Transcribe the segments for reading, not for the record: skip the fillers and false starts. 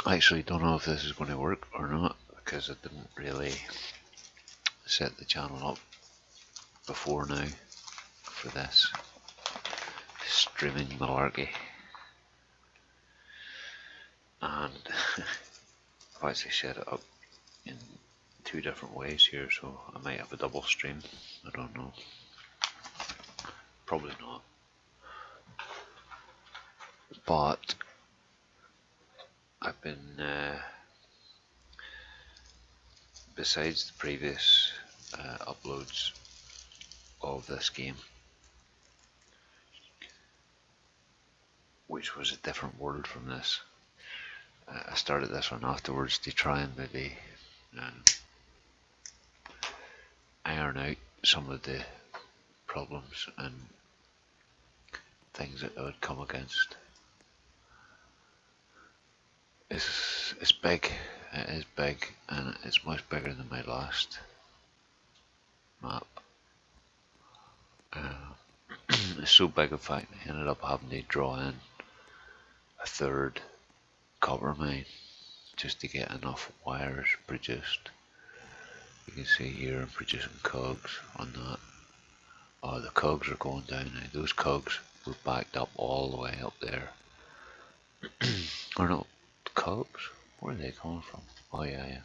I actually don't know if this is going to work or not, because I didn't really set the channel up before now for this streaming malarkey. And I've actually set it up in 2 different ways here, so I might have a double stream. I don't know. Probably not. But I've been, besides the previous uploads of this game, which was a different world from this, I started this one afterwards to try and maybe iron out some of the problems and things that I would come against. It's big, it is big, and it's much bigger than my last map. It's so big, in fact, I ended up having to draw in a 3rd copper mine just to get enough wires produced. You can see here I'm producing cogs on that. Oh, the cogs are going down now. Those cogs were backed up all the way up there. Or no, cogs? Where are they coming from? Oh yeah.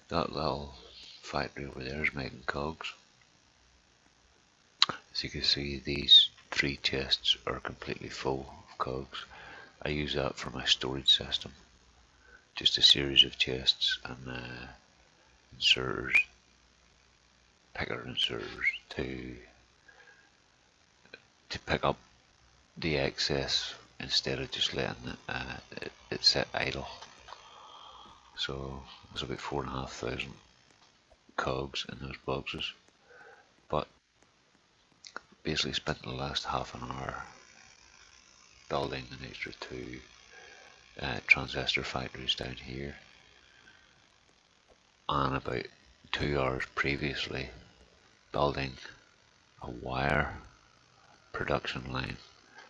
That little factory over there is making cogs. As you can see, these 3 chests are completely full of cogs. I use that for my storage system. Just a series of chests and inserters, picker inserters to pick up the excess instead of just letting it sit idle. So there's about 4,500 cogs in those boxes. But basically spent the last half an hour building an extra 2 transistor factories down here, and about 2 hours previously building a wire production line,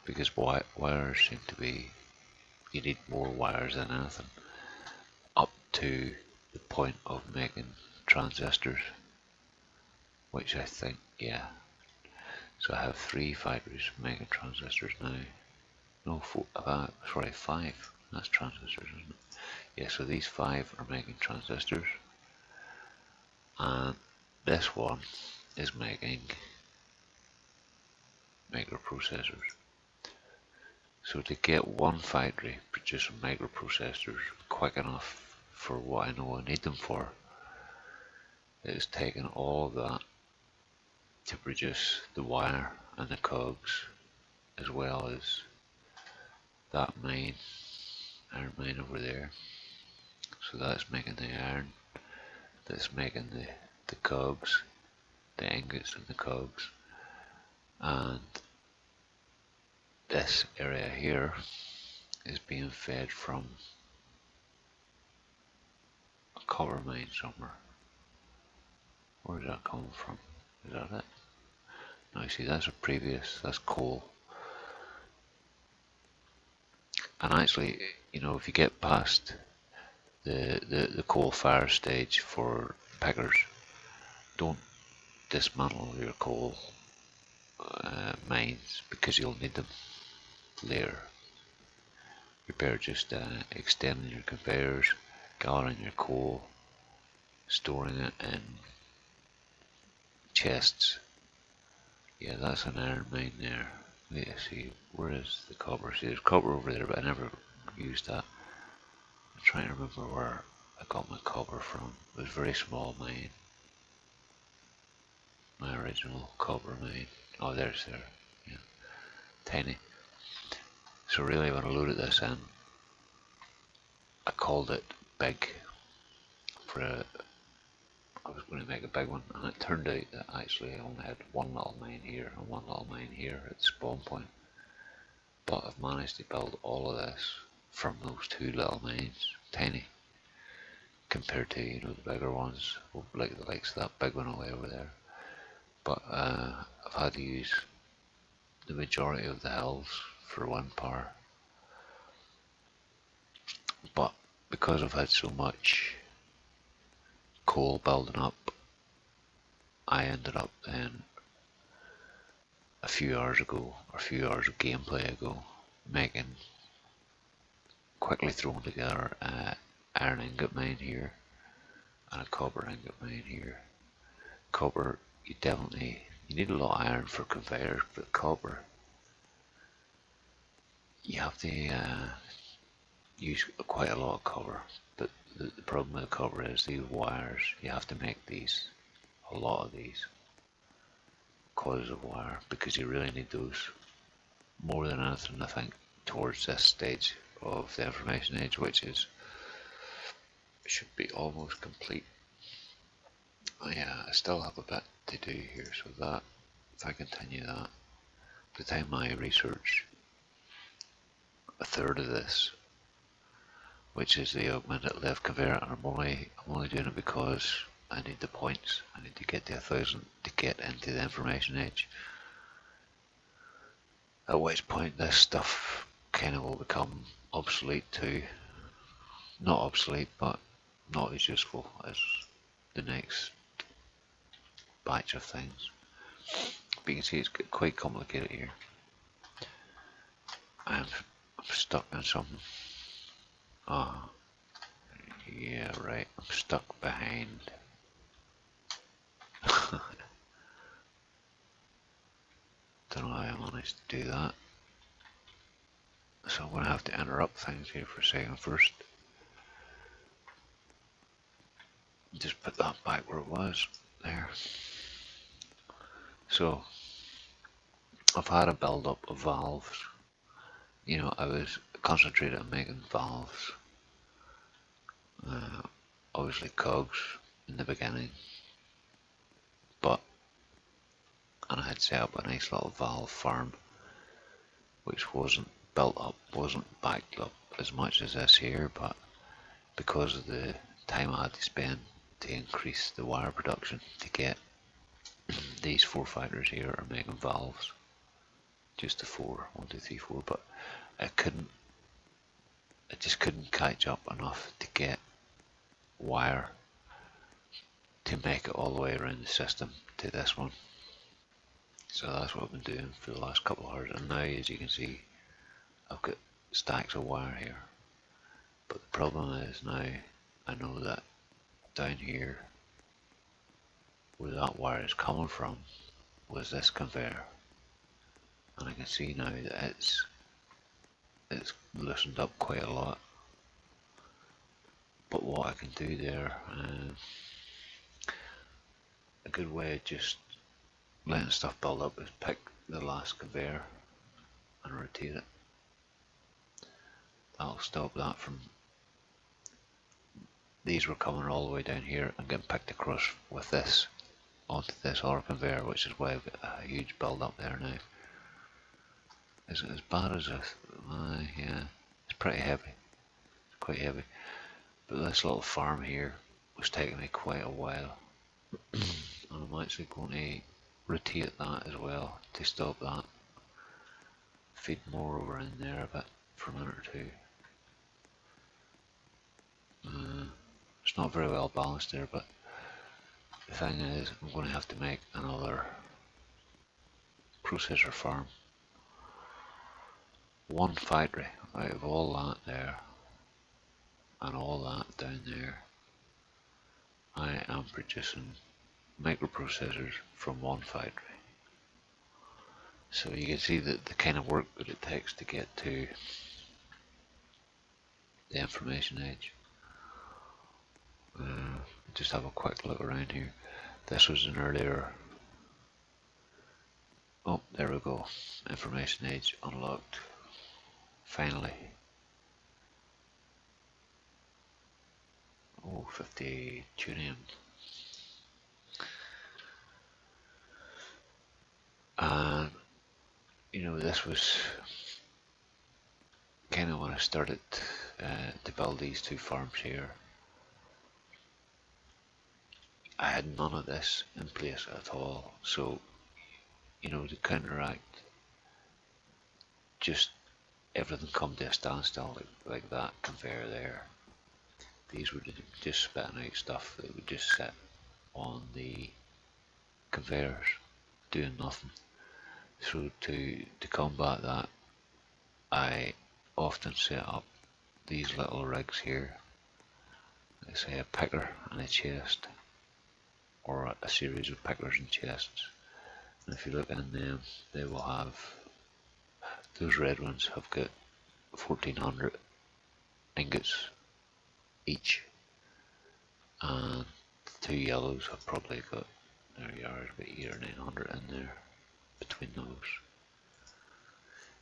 because wires seem to be, you need more wires than anything, up to the point of making transistors, which I think, yeah. So I have 3 factories making transistors now. No, 4, sorry, 5. That's transistors, isn't it? Yeah, so these 5 are making transistors, and this one is making microprocessors. So to get one factory producing microprocessors quick enough for what I know I need them for, it's taken all of that to produce the wire and the cogs, as well as that mine, iron mine over there. So that's making the iron, that's making the cogs, the ingots and the cogs, and this area here is being fed from a copper mine somewhere. Where is that coming from? Is that it? Now see, that's a previous, that's coal. And actually, you know, if you get past the coal fire stage for pickers, don't dismantle your coal mines, because you'll need them later. You're better just extending your conveyors, gathering your coal, storing it in chests. Yeah, that's an iron mine there. Let's see, where is the copper? See, there's copper over there, but I never used that. I'm trying to remember where I got my copper from. It was a very small mine. My original copper mine. Oh, there's there. Yeah, tiny. So really, when I loaded this in, I called it big. I was going to make a big one, and it turned out that actually I only had one little mine here and one little mine here at the spawn point. But I've managed to build all of this from those 2 little mines, tiny, compared to, you know, the bigger ones, like the likes of that big one away over there. But I've had to use the majority of the hills for wind power. But because I've had so much coal building up, I ended up then a few hours ago, or a few hours of gameplay ago, quickly throwing together an iron ingot mine here and a copper ingot mine here. Copper, you need a lot of iron for conveyors, but copper, you have to use quite a lot of copper. But the problem with the copper is these wires, you have to make a lot of these coils of wire, because you really need those more than anything, I think, towards this stage of the information age, which should be almost complete. Yeah, I still have a bit to do here, so that if I continue that, by the time I research a third of this, which is the augmented lift conveyor, and I'm only doing it because I need the points. I need to get to 1,000 to get into the information age. At which point this stuff kind of will become obsolete too. Not obsolete, but not as useful as the next batch of things. But you can see it's quite complicated here. I'm stuck in something. Ah, yeah, right. I'm stuck behind. Don't know how I managed to do that. So I'm going to have to interrupt things here for a second first. Just put that back where it was. There. So I've had a build up of valves. You know, I was concentrated on making valves. Obviously cogs in the beginning. And I had set up a nice little valve farm, which wasn't built up, wasn't backed up as much as this here, but because of the time I had to spend to increase the wire production to get these 4 factories here are making valves, just the 4, 1, 2, 3, 4, but I just couldn't catch up enough to get wire to make it all the way around the system to this one. So that's what I've been doing for the last couple of hours, and now, as you can see, I've got stacks of wire here. But the problem is now I know that down here, where that wire is coming from, was this conveyor, and I can see now that it's loosened up quite a lot. But what I can do there, a good way of just letting stuff build up, is pick the last conveyor and rotate it. That'll stop that from, these were coming all the way down here and getting picked across with this onto this other conveyor, which is why I've got a huge build up there now. Is it as bad as this? Yeah, it's pretty heavy. It's quite heavy. But this little farm here was taking me quite a while. And I'm actually going to rotate that as well to stop that. Feed more over in there a bit for a minute or two. It's not very well balanced there, but the thing is, I'm going to have to make another processor farm. 1 factory out of all that there and all that down there. I am producing microprocessors from 1 factory. So you can see that the kind of work that it takes to get to the information age. Just have a quick look around here. This was an earlier, oh, there we go, information age unlocked, finally. Oh, 50 tuning. And you know, this was kind of when I started to build these 2 farms here. I had none of this in place at all, so you know, to counteract just everything come to a standstill like that conveyor there, these would just spitting out stuff that would just sit on the conveyors doing nothing. So to combat that, I often set up these little rigs here, let's say a picker and a chest, or a series of pickers and chests. And if you look in them, they will have, those red ones have got 1400 ingots each, and the two yellows have probably got, there you are, about 8 or 900 in there between those.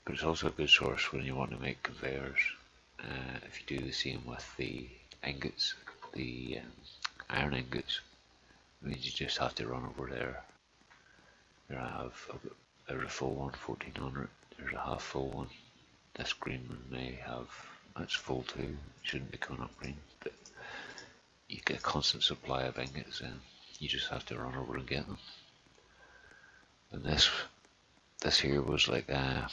But it's also a good source when you want to make conveyors. If you do the same with the ingots, the iron ingots, it means you just have to run over there. There I have, there's a full one, 1400, there's a half full one. This green one may have, it's full too, shouldn't be coming up green, but you get a constant supply of ingots and you just have to run over and get them. And this here was like a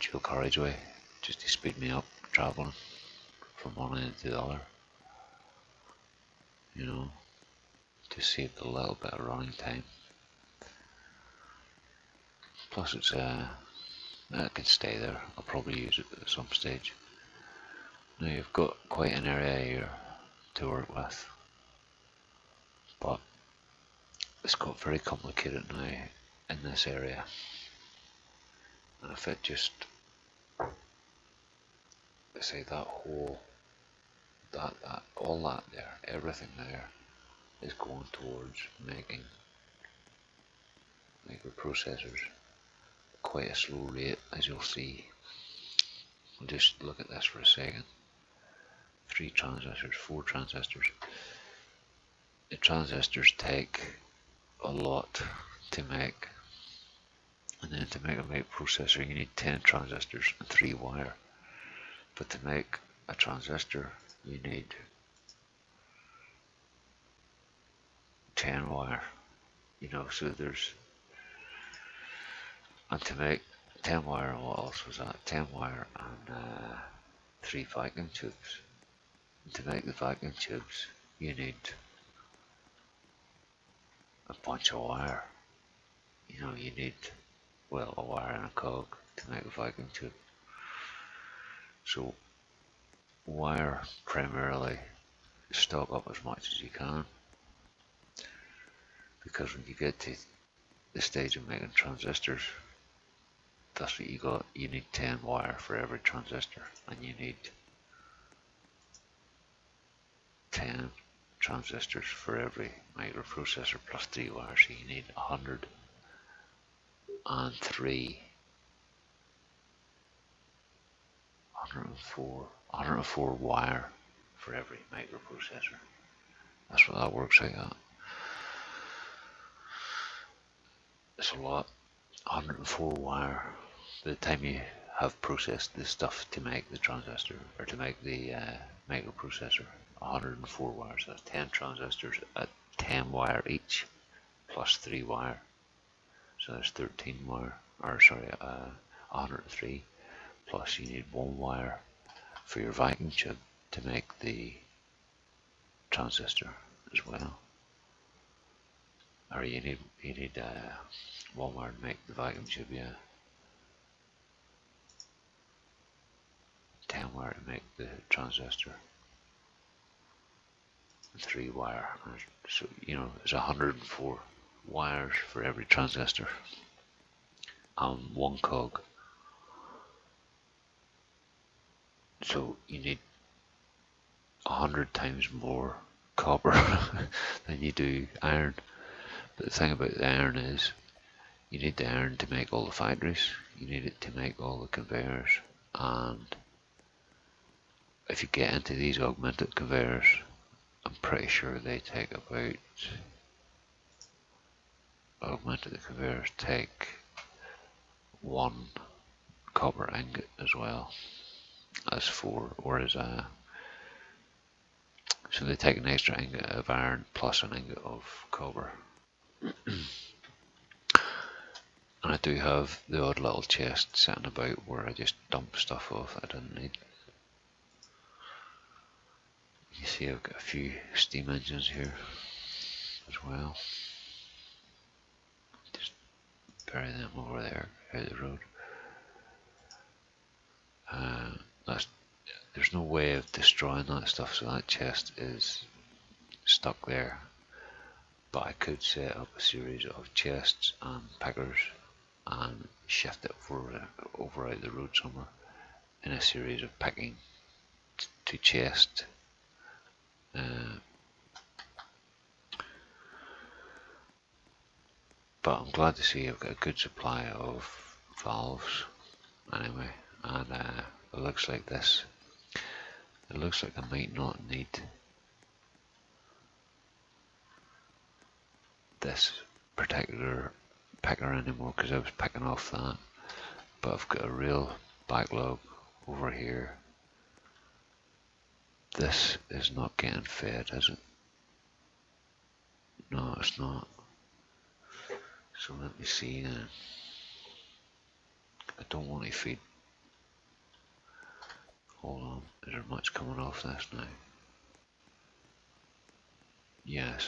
dual carriageway, just to speed me up travelling from one end to the other, you know, to save a little bit of running time. Plus it's it can stay there, I'll probably use it at some stage. Now you've got quite an area here to work with, but it's got very complicated now in this area. And if it just, let's say that whole, that all that there, everything there is going towards making microprocessors quite a slow rate, as you'll see. We'll just look at this for a second. 3 transistors, 4 transistors. The transistors take a lot to make, and then to make a microprocessor you need 10 transistors and 3 wire. But to make a transistor you need 10 wire, you know, so there's, and to make 10 wire, and what else was that, 10 wire and 3 vacuum tubes. And to make the vacuum tubes you need a bunch of wire, you know, you need, well, a wire and a cog to make a vacuum tube. So wire primarily, stock up as much as you can, because when you get to the stage of making transistors, that's what you got. You need 10 wire for every transistor, and you need 10 transistors for every microprocessor plus 3 wire, so you need 104 wire for every microprocessor. That's what that works out at. It's a lot. 104 wire. By the time you have processed the stuff to make the transistor, or to make the microprocessor, 104 wires. So that's 10 transistors at 10 wire each, plus 3 wire. So that's 13 wire, or sorry, 103. Plus you need 1 wire for your vacuum tube to make the transistor as well. Or you need 1 wire to make the vacuum tube, yeah. 10 wire to make the transistor. 3 wire. So, you know, there's 104 wires for every transistor and 1 cog. So you need 100 times more copper than you do iron. But the thing about the iron is, you need the iron to make all the factories, you need it to make all the conveyors, and if you get into these augmented conveyors, I'm pretty sure they take about, augmented conveyors take 1 copper ingot as well as 4, whereas so they take an extra ingot of iron plus an ingot of copper. And I do have the odd little chest sitting about where I just dump stuff off I didn't need. You see I've got a few steam engines here as well. Just bury them over there out of the road. There's no way of destroying that stuff, so that chest is stuck there. But I could set up a series of chests and pickers and shift it over out the road somewhere in a series of picking to chest. But I'm glad to see I've got a good supply of valves anyway, and it looks like this. It looks like I might not need this particular picker anymore because I was picking off that, but I've got a real backlog over here. This is not getting fed, is it? No, it's not. So let me see then. I don't want to feed. Hold on, is there much coming off this now? Yeah,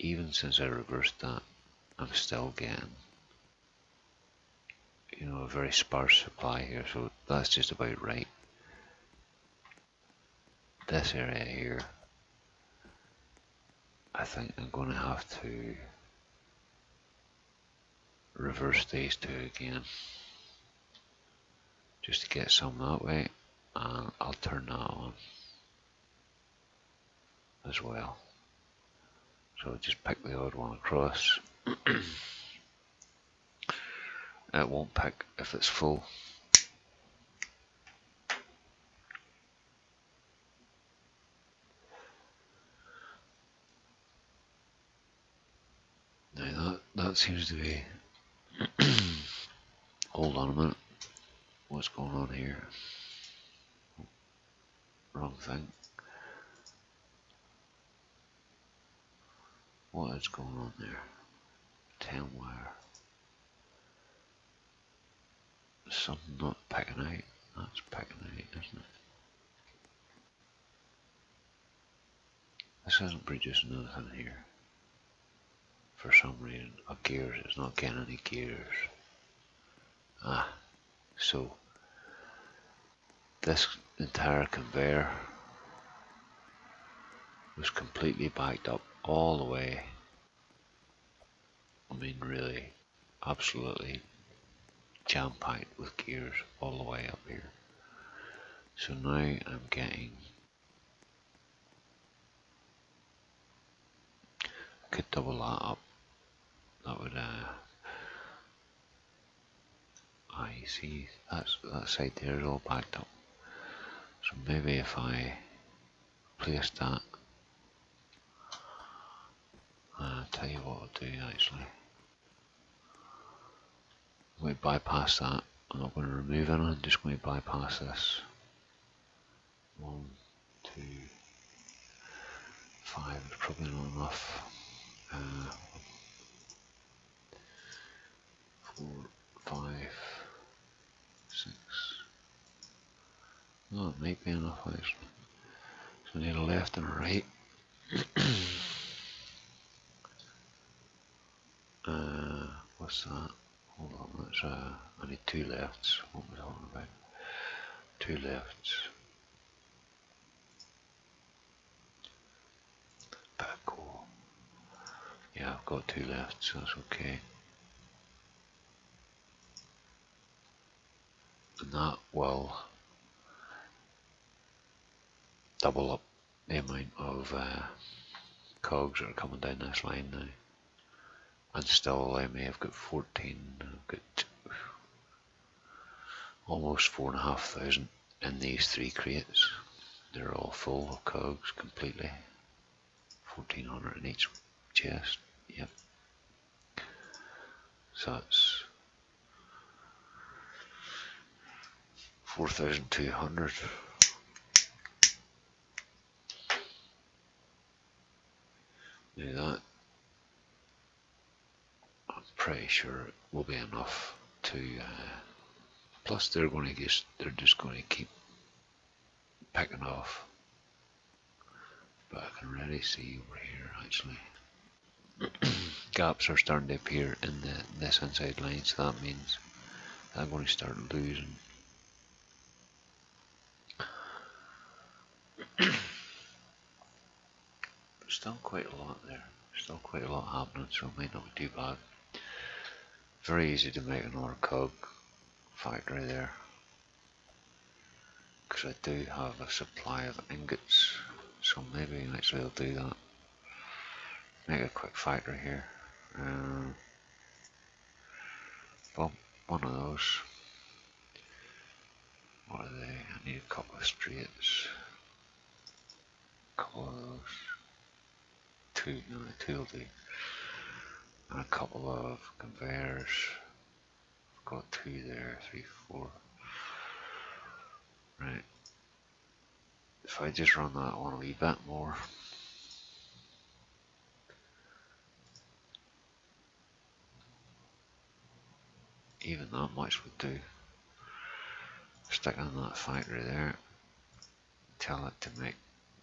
even since I reversed that, I'm still getting, a very sparse supply here, so that's just about right. This area here, I think I'm going to have to reverse these two again, just to get some that way, and I'll turn that on as well. So just pick the odd one across. It won't pick if it's full. Now that seems to be. Hold on a minute. What's going on here? Wrong thing. What is going on there? 10 wire. Something not picking out. That's picking out, isn't it? This isn't producing anything here. For some reason. Gears, it's not getting any gears. So this entire conveyor was completely backed up all the way. I mean, really, absolutely jam-packed with gears all the way up here. So now I'm getting, I could double that up. That would, you see, that side there is all backed up. So maybe if I place that, I'll tell you what I'll do actually. I'm going to bypass that. I'm not going to remove anything, I'm just going to bypass this. 1, 2, 5 is probably not enough. 4, 5, 6. No, it might be enough actually. So I need a left and a right. What's that? Hold on, that's I need 2 lefts. What was I talking about? 2 lefts. Backhoe. Yeah, I've got 2 lefts, that's okay. And that will double up the amount of cogs that are coming down this line now. And still allow me, I've got 14, I've got almost 4,500 in these 3 crates. They're all full of cogs completely. 1,400 in each chest, yep. So that's 4,200. Now that, I'm pretty sure it will be enough to, plus they're just going to keep picking off But I can already see over here actually gaps are starting to appear in this inside line, so that means I'm going to start losing. Still quite a lot there, still quite a lot happening, so it might not be too bad. Very easy to make another cog factory there, because I do have a supply of ingots, so maybe actually I'll do that. Make a quick factory here. Well, one of those. What are they? I need a couple of straights. A couple of those. Two will do. And a couple of conveyors. I've got two there, 3, 4. Right. If I just run that one a wee bit more. Even that much would do. Stick in that factory there. Tell it to make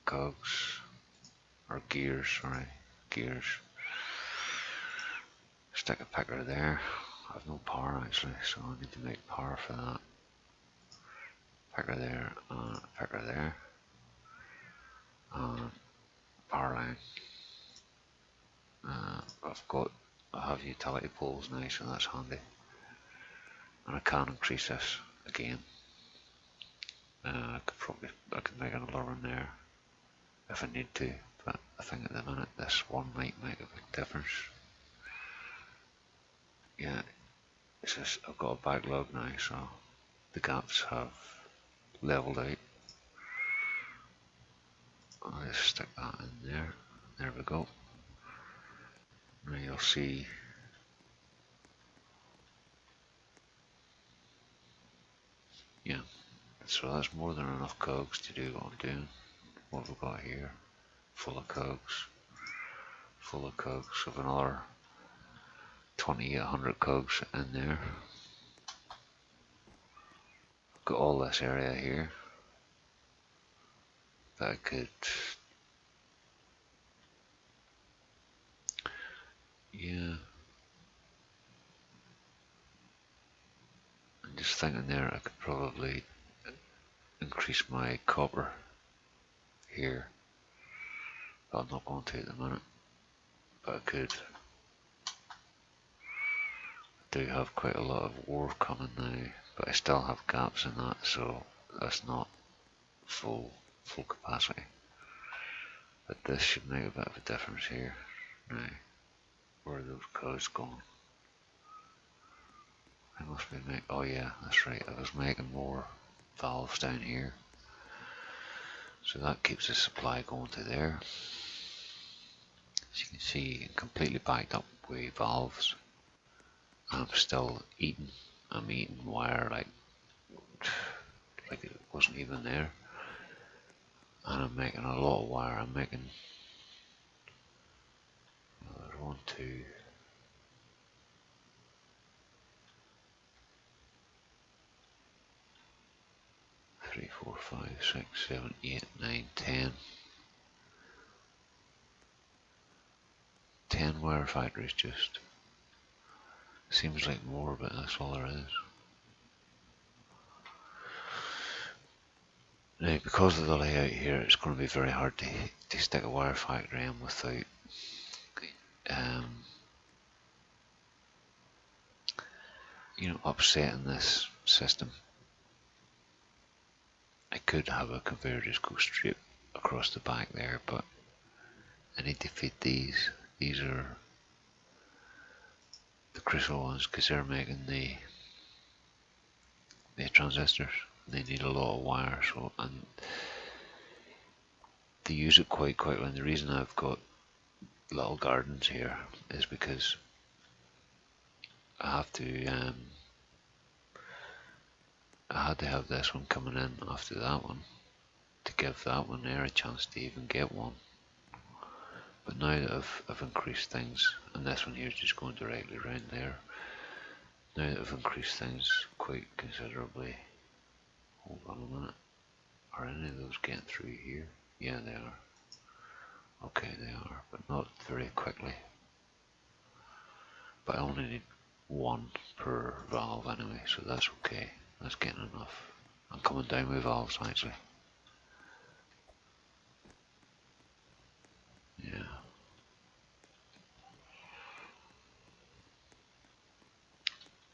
cogs. Or gears, sorry. Gears. Stick a picker there. I have no power actually, so I need to make power for that. Picker there, and picker there. And power line. I have utility poles now, so that's handy. And I can increase this again. I could make another one there if I need to, but I think at the minute this one might make a big difference. Yeah, it's just I've got a backlog now, so the gaps have leveled out. I'll just stick that in there. There we go. Now you'll see yeah, so that's more than enough cogs to do what I'm doing. What have we got here? Full of cogs. Full of cogs of another 2800 cogs in there. I've got all this area here that I could, yeah. I'm just thinking there I could probably increase my copper here, but I'm not going to at the minute, but I could. I do have quite a lot of ore coming now, but I still have gaps in that, so that's not full capacity. But this should make a bit of a difference here. Now, where are those codes going? I must be making, oh yeah, that's right, I was making more valves down here. So that keeps the supply going to there. As you can see, completely backed up with valves. I'm still eating. I'm eating wire like it wasn't even there. And I'm making a lot of wire. I'm making, there's 1, 2, 3, 4, 5, 6, 7, 8, 9, 10. 10 wire factories just. Seems like more, but that's all there is. Now, because of the layout here, it's going to be very hard to stick a wire factory in without upsetting this system. I could have a conveyor just go straight across the back there, but I need to feed these. These are the crucial ones because they're making the transistors. They need a lot of wire, so and they use it quite quickly. And the reason I've got little gardens here is because I have to. I had to have this one coming in after that one to give that one there a chance to even get one. But now that I've increased things, and this one here is just going directly around there. Now that I've increased things quite considerably. Hold on a minute. Are any of those getting through here? Yeah, they are. Okay, they are, but not very quickly. But I only need one per valve anyway, so that's okay. That's getting enough. I'm coming down with valves actually. Yeah.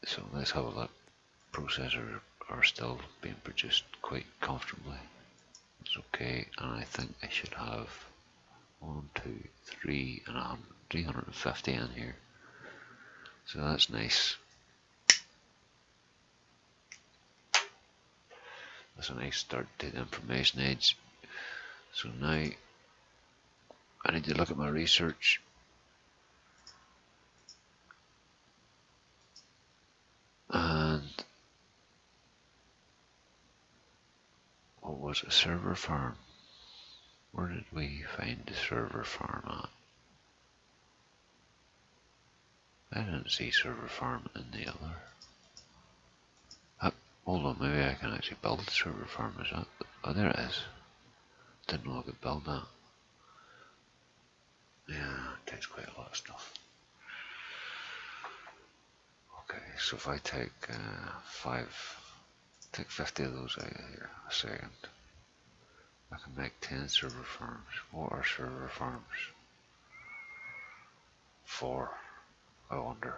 So let's have a look. Processors are still being produced quite comfortably. It's okay, and I think I should have 1, 2, 3, and 350 in here. So that's nice. That's a nice start to the information age. So now I need to look at my research. And what was a server farm? Where did we find the server farm at? I didn't see server farm in the other. Hold on, maybe I can actually build the server farm. Is that? Oh, there it is. Didn't know I could build that. Yeah, it takes quite a lot of stuff. Okay, so if I take 50 of those out of here, a second, I can make 10 server farms. What are server farms for? I wonder.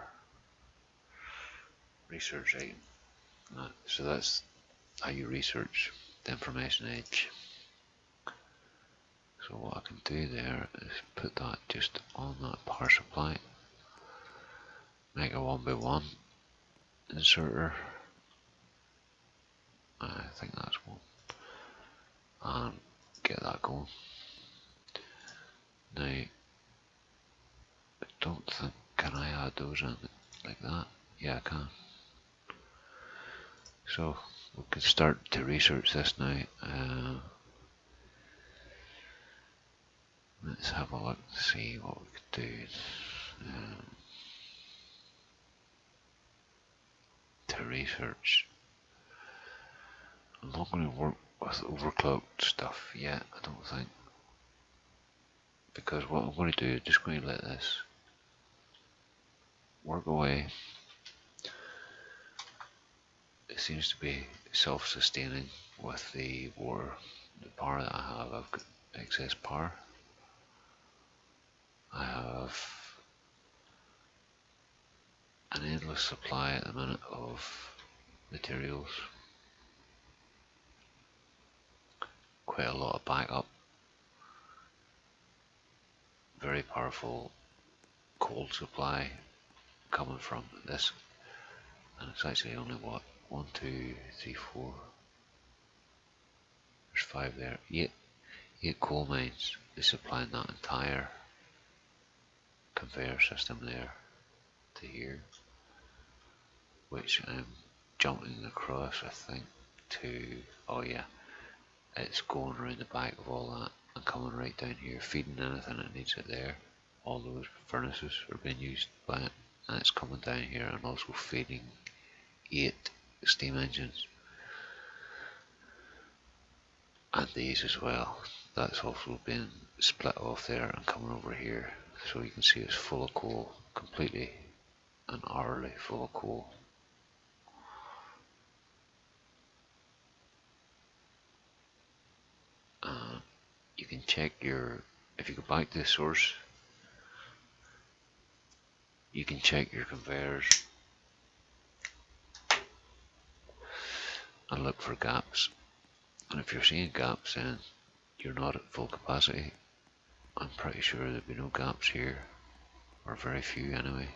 Research item. So that's how you research the information age. So what I can do there is put that just on that power supply, make a 1x1 inserter. I think that's one, and get that going. Now, I don't think, can I add those in like that? Yeah, I can. So we can start to research this now. Let's have a look to see what we could do. To research. I'm not going to work with overclocked stuff yet, I don't think. Because what I'm going to do is just going to let this work away. It seems to be self-sustaining with the power that I have. I've got excess power. I have an endless supply at the minute of materials. Quite a lot of backup. Very powerful cold supply coming from this, and it's actually only what, 1, 2, 3, 4. There's 5 there. 8 coal mines is supplying that entire conveyor system there to here, which I'm jumping across, I think, to, oh yeah, it's going around the back of all that and coming right down here, feeding anything that needs it there. All those furnaces are being used by it, and it's coming down here and also feeding 8 steam engines and these as well. That's also been split off there and coming over here, so you can see it's full of coal, completely and utterly full of coal. You can check your, if you go back to the source, you can check your conveyors and look for gaps, and if you're seeing gaps then you're not at full capacity. I'm pretty sure there'd be no gaps here, or very few anyway.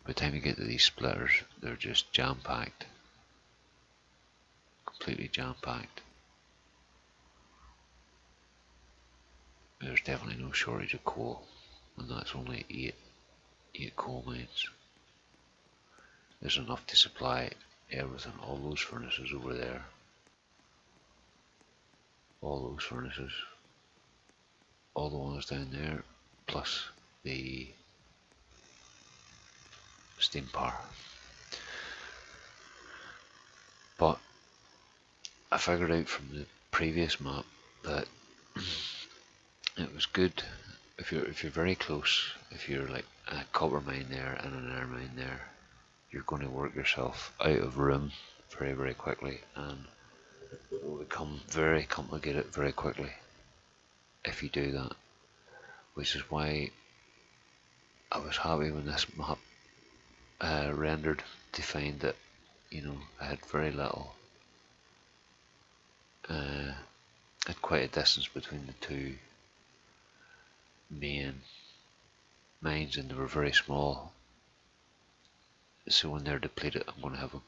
By the time you get to these splitters, they're just jam-packed, completely jam-packed. There's definitely no shortage of coal, and that's only 8 coal mines. There's enough to supply everything, all those furnaces over there, all those furnaces, all the ones down there, plus the steam power. But I figured out from the previous map that it was good if you're very close. If you're like a copper mine there and an iron mine there, you're going to work yourself out of room very quickly, and it will become very complicated very quickly if you do that. Which is why I was happy when this map rendered to find that, you know, I had very little, had quite a distance between the two main mines, and they were very small. So when they're depleted, I'm going to have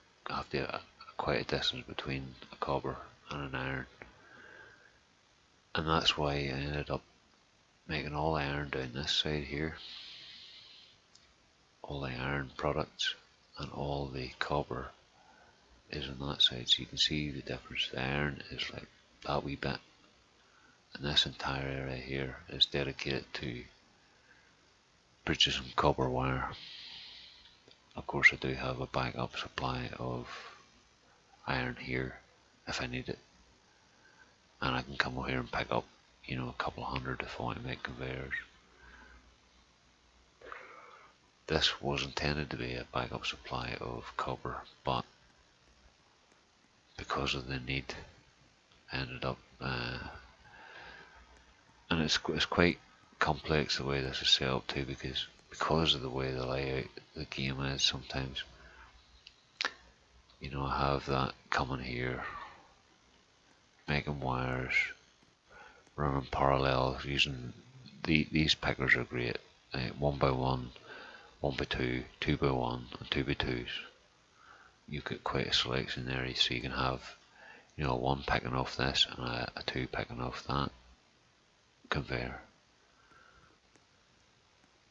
quite a distance between a copper and an iron, and that's why I ended up making all iron down this side here, all the iron products, and all the copper is on that side. So you can see the difference. The iron is like that wee bit, and this entire area here is dedicated to producing copper wire. Of course, I do have a backup supply of iron here if I need it, and I can come over here and pick up, you know, a couple of hundred if I want to make conveyors. This was intended to be a backup supply of copper, but because of the need, I ended up, and it's quite complex the way this is set up too, because of the way the layout the game is. Sometimes, you know, I have that coming here, making wires, running parallel, using these pickers are great. 1x1, 1x2, 2x1 and 2x2s. You get quite a selection there, so you can have, you know, one picking off this and a two picking off that conveyor.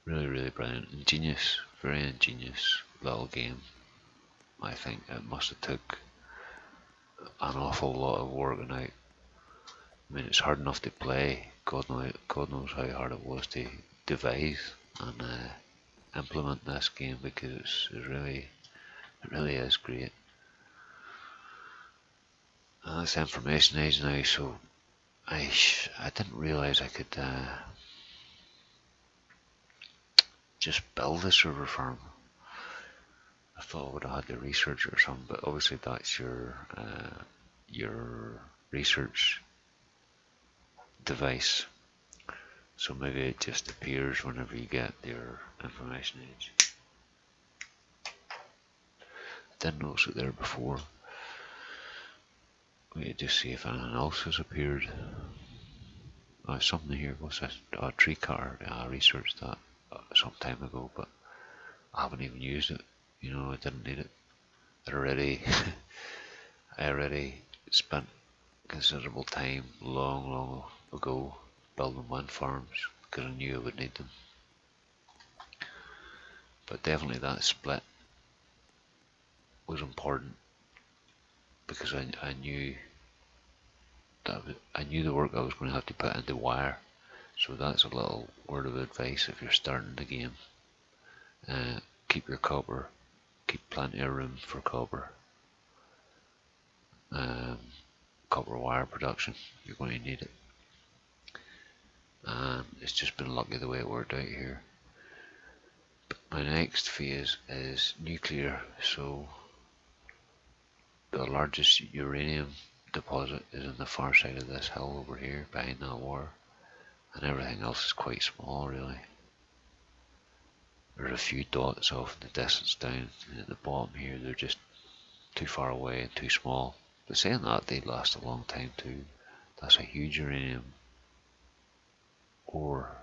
Really brilliant. Ingenious, very ingenious little game. I think it must have took an awful lot of working out. I mean, it's hard enough to play. God knows how hard it was to devise and implement this game, because it really is great. And that's information age now, so I didn't realise I could just build a server farm. I thought I would have had to research it or something, but obviously that's your research device. So maybe it just appears whenever you get your information age. I didn't notice it there before. Wait, just see if anything else has appeared. Oh, something here. What's this? Oh, tree cutter. I researched that some time ago, but I haven't even used it. You know, I didn't need it. I already spent considerable time long ago building wind farms because I knew I would need them. But definitely that split was important, because I knew the work I was going to have to put into wire. So that's a little word of advice if you're starting the game. Keep your copper, keep plenty of room for copper. Copper wire production, you're going to need it. And it's just been lucky the way it worked out here. But my next phase is nuclear. So the largest uranium deposit is on the far side of this hill over here, behind that wire, and everything else is quite small really. There's a few dots off in the distance down, and at the bottom here they're just too far away and too small. But saying that, they last a long time too. That's a huge uranium ore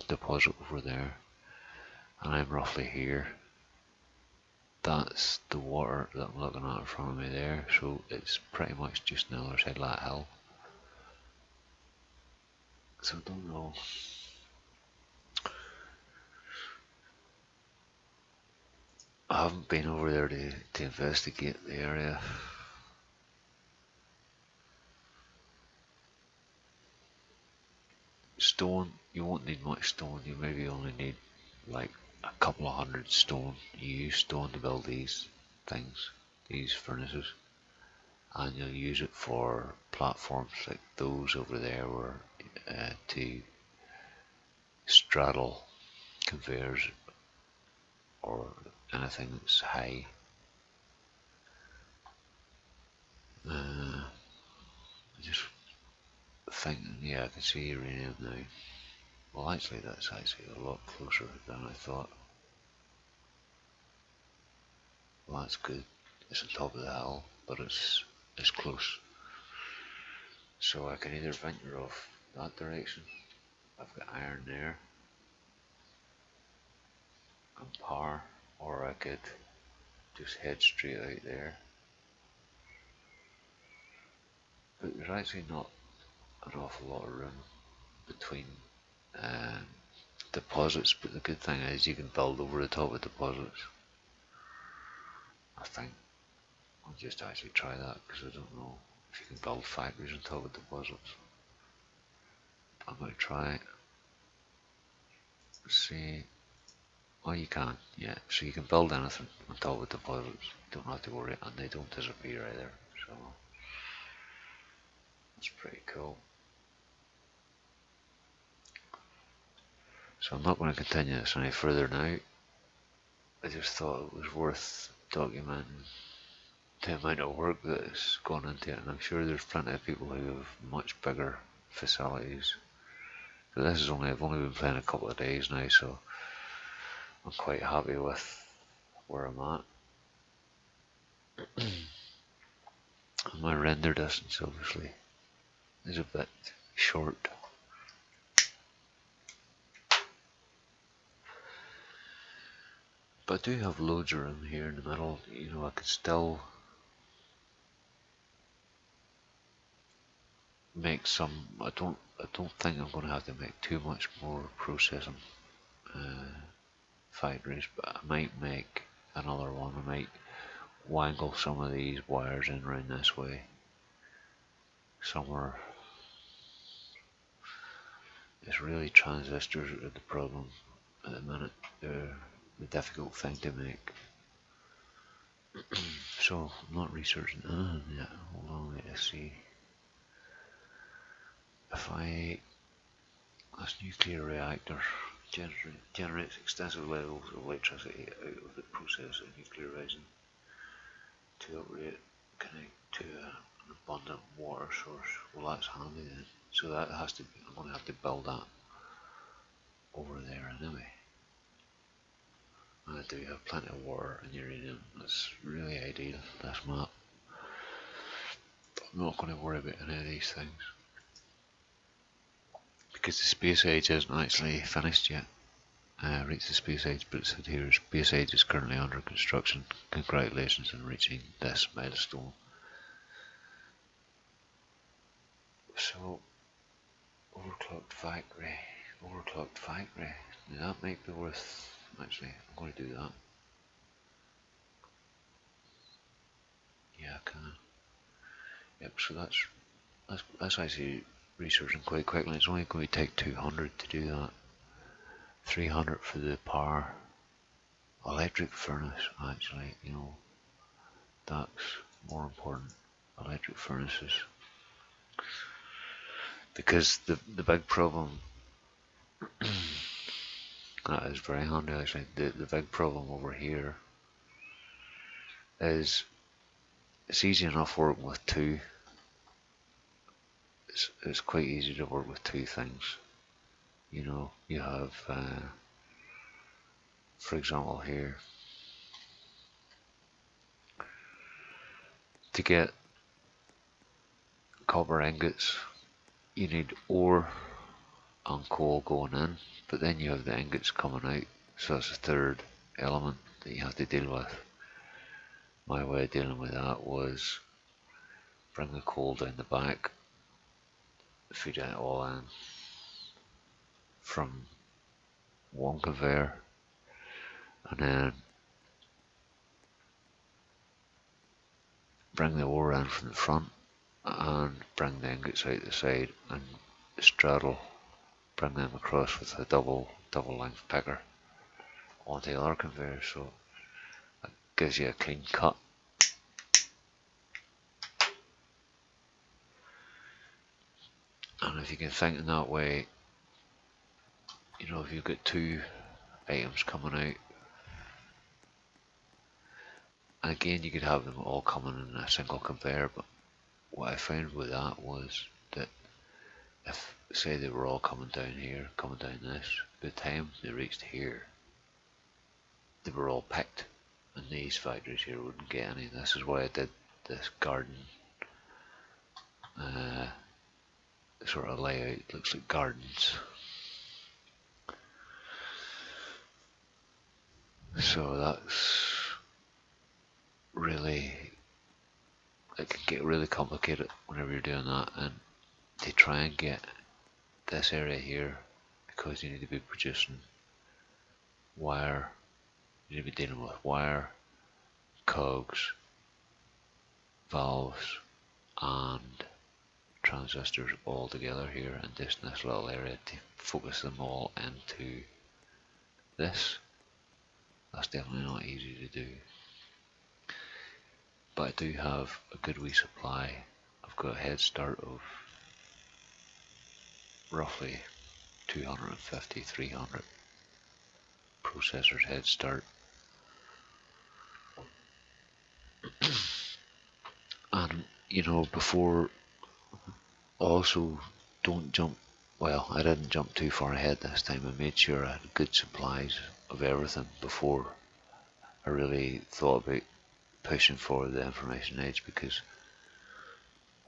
deposit over there, and I'm roughly here. That's the water that I'm looking at in front of me there, so it's pretty much just on the other side of that hill. So I don't know. I haven't been over there to investigate the area. Stone, you won't need much stone. You maybe only need like a couple of hundred stone. You use stone to build these things, these furnaces, and you'll use it for platforms like those over there were to straddle conveyors or anything that's high. Just thinking, yeah, I can see uranium now. Well, actually, that's actually a lot closer than I thought. Well, that's good. It's on top of the hill, but it's close. So I can either venture off that direction. I've got iron there and power, or I could just head straight out there. But there's actually not an awful lot of room between deposits, but the good thing is you can build over the top of deposits. I think I'll just actually try that because I don't know if you can build factories on top of deposits. I'm going to try it. See, oh, you can, yeah. So you can build anything on top of deposits. You don't have to worry, and they don't disappear either. So that's pretty cool. So I'm not going to continue this any further now. I just thought it was worth documenting the amount of work that has gone into it, and I'm sure there's plenty of people who have much bigger facilities. So this is I've only been playing a couple of days now, so I'm quite happy with where I'm at. And my render distance obviously is a bit short. But I do have loads of room here in the middle. You know, I could still make some. I don't think I'm going to have to make too much more processing factories, but I might make another one. I might wangle some of these wires in around this way somewhere. It's really transistors are the problem at the minute. They're the difficult thing to make. So I'm not researching yet. Hold on, let's see. If this nuclear reactor generates extensive levels of electricity out of the process of nuclearizing to connect to an abundant water source. Well, that's handy then. So that has to be, I'm going to have to build that over there anyway. And I do have plenty of water and uranium. That's really ideal, this map. I'm not going to worry about any of these things, because the space age isn't actually finished yet. Reached the space age, but it said here space age is currently under construction. Congratulations on reaching this milestone. So, overclocked factory. Now that might be worth. Actually, I'm going to do that. Yeah, I can. Yep. So that's actually researching quite quickly. It's only going to take 200 to do that. 300 for the power electric furnace. Actually, you know, that's more important. Electric furnaces, because the big problem that is very handy actually. The big problem over here is it's easy enough working with two. It's quite easy to work with two things. You know, you have, for example, here, to get copper ingots, you need ore and coal going in, but then you have the ingots coming out, so that's the third element that you have to deal with. My way of dealing with that was bring the coal down the back, feed it all in from one conveyor, and then bring the ore in from the front and bring the ingots out the side and straddle, bring them across with a double length picker onto the other conveyor, so it gives you a clean cut. And if you can think in that way, you know, if you've got two items coming out, and again you could have them all coming in a single conveyor, but what I found with that was that if, say, they were all coming down here, coming down this, by the time they reached here, they were all picked, and these factories here wouldn't get any. This is why I did this garden sort of layout. It looks like gardens. So that's really, it can get really complicated whenever you're doing that, and to try and get this area here, because you need to be producing wire, you need to be dealing with wire, cogs, valves and transistors all together here, and just in this little area to focus them all into this. That's definitely not easy to do, but I do have a good wee supply. I've got a head start of roughly 250, 300 processors head start. And you know, before, also don't jump, well, I didn't jump too far ahead this time. I made sure I had good supplies of everything before I really thought about pushing for the information age, because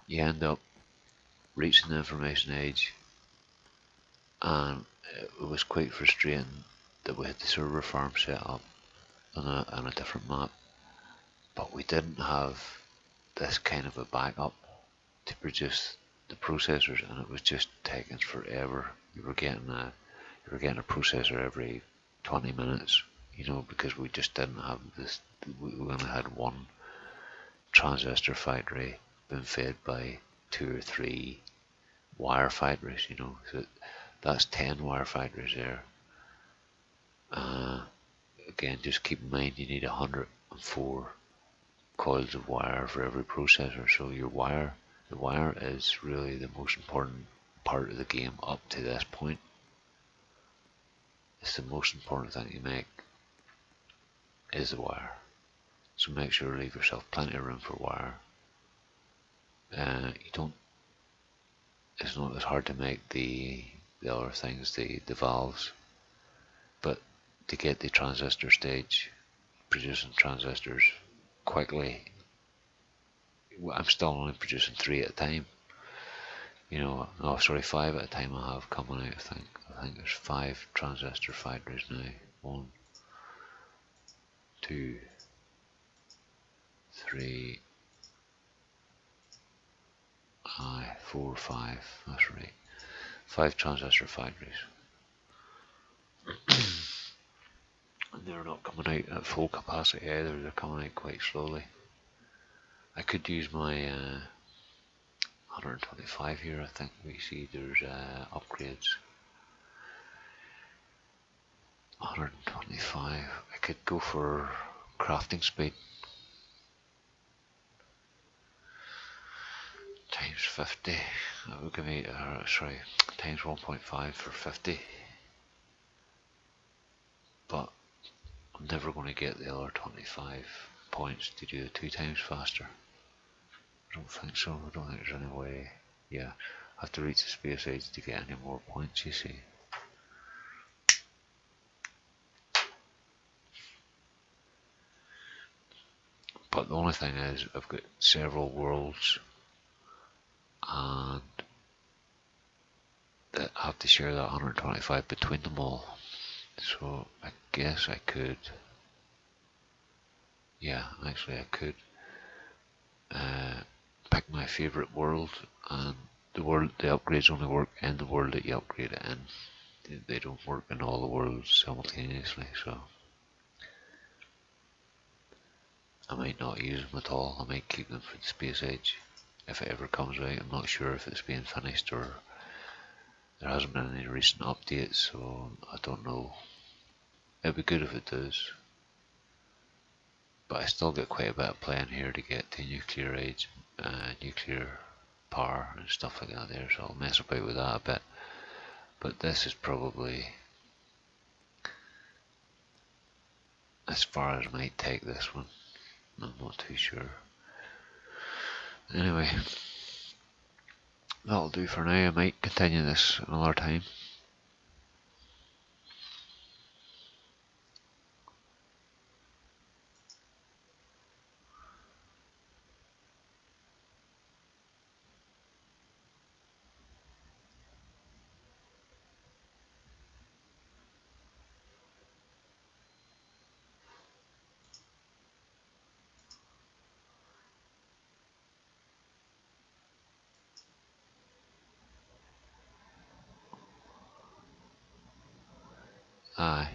you end up reaching the information age, and it was quite frustrating that we had the server farm set up on a different map, but we didn't have this kind of a backup to produce the processors, and it was just taking forever. You were getting a processor every 20 minutes, you know, because we just didn't have this. We only had one transistor factory being fed by 2 or 3 wire factories, you know, so that's 10 wire factories there. Again, just keep in mind you need 104 coils of wire for every processor, so the wire is really the most important part of the game up to this point. It's the most important thing you make is the wire, so make sure to leave yourself plenty of room for wire. It's not as hard to make the other things, the valves, but to get the transistor stage, producing transistors quickly, I'm still only producing 3 at a time, you know, no, sorry, 5 at a time I have coming out. I think there's 5 transistor factories now. 1, 2, 3, 4, 5, that's right, 5 transistor factories. And they're not coming out at full capacity either, they're coming out quite slowly. I could use my 125 here. I think we see there's upgrades. 125, I could go for crafting speed times 50. That would give me, times 1.5 for 50. But I'm never going to get the other 25 points to do it 2 times faster. I don't think so. I don't think there's any way. Yeah, I have to reach the space age to get any more points, you see. But the only thing is, I've got several worlds, and I have to share that 125 between them all. So I guess I could, yeah, actually I could pick my favourite world, and the upgrades only work in the world that you upgrade it in. They don't work in all the worlds simultaneously, so I might not use them at all. I might keep them for the space age if it ever comes out. I'm not sure if it's being finished, or there hasn't been any recent updates, so I don't know. It'd be good if it does, but I still get quite a bit of playing here to get to nuclear age, nuclear power and and stuff like that there, so I'll mess about with that a bit. But this is probably as far as I might take this one. I'm not too sure. Anyway, that'll do for now. I might continue this another time.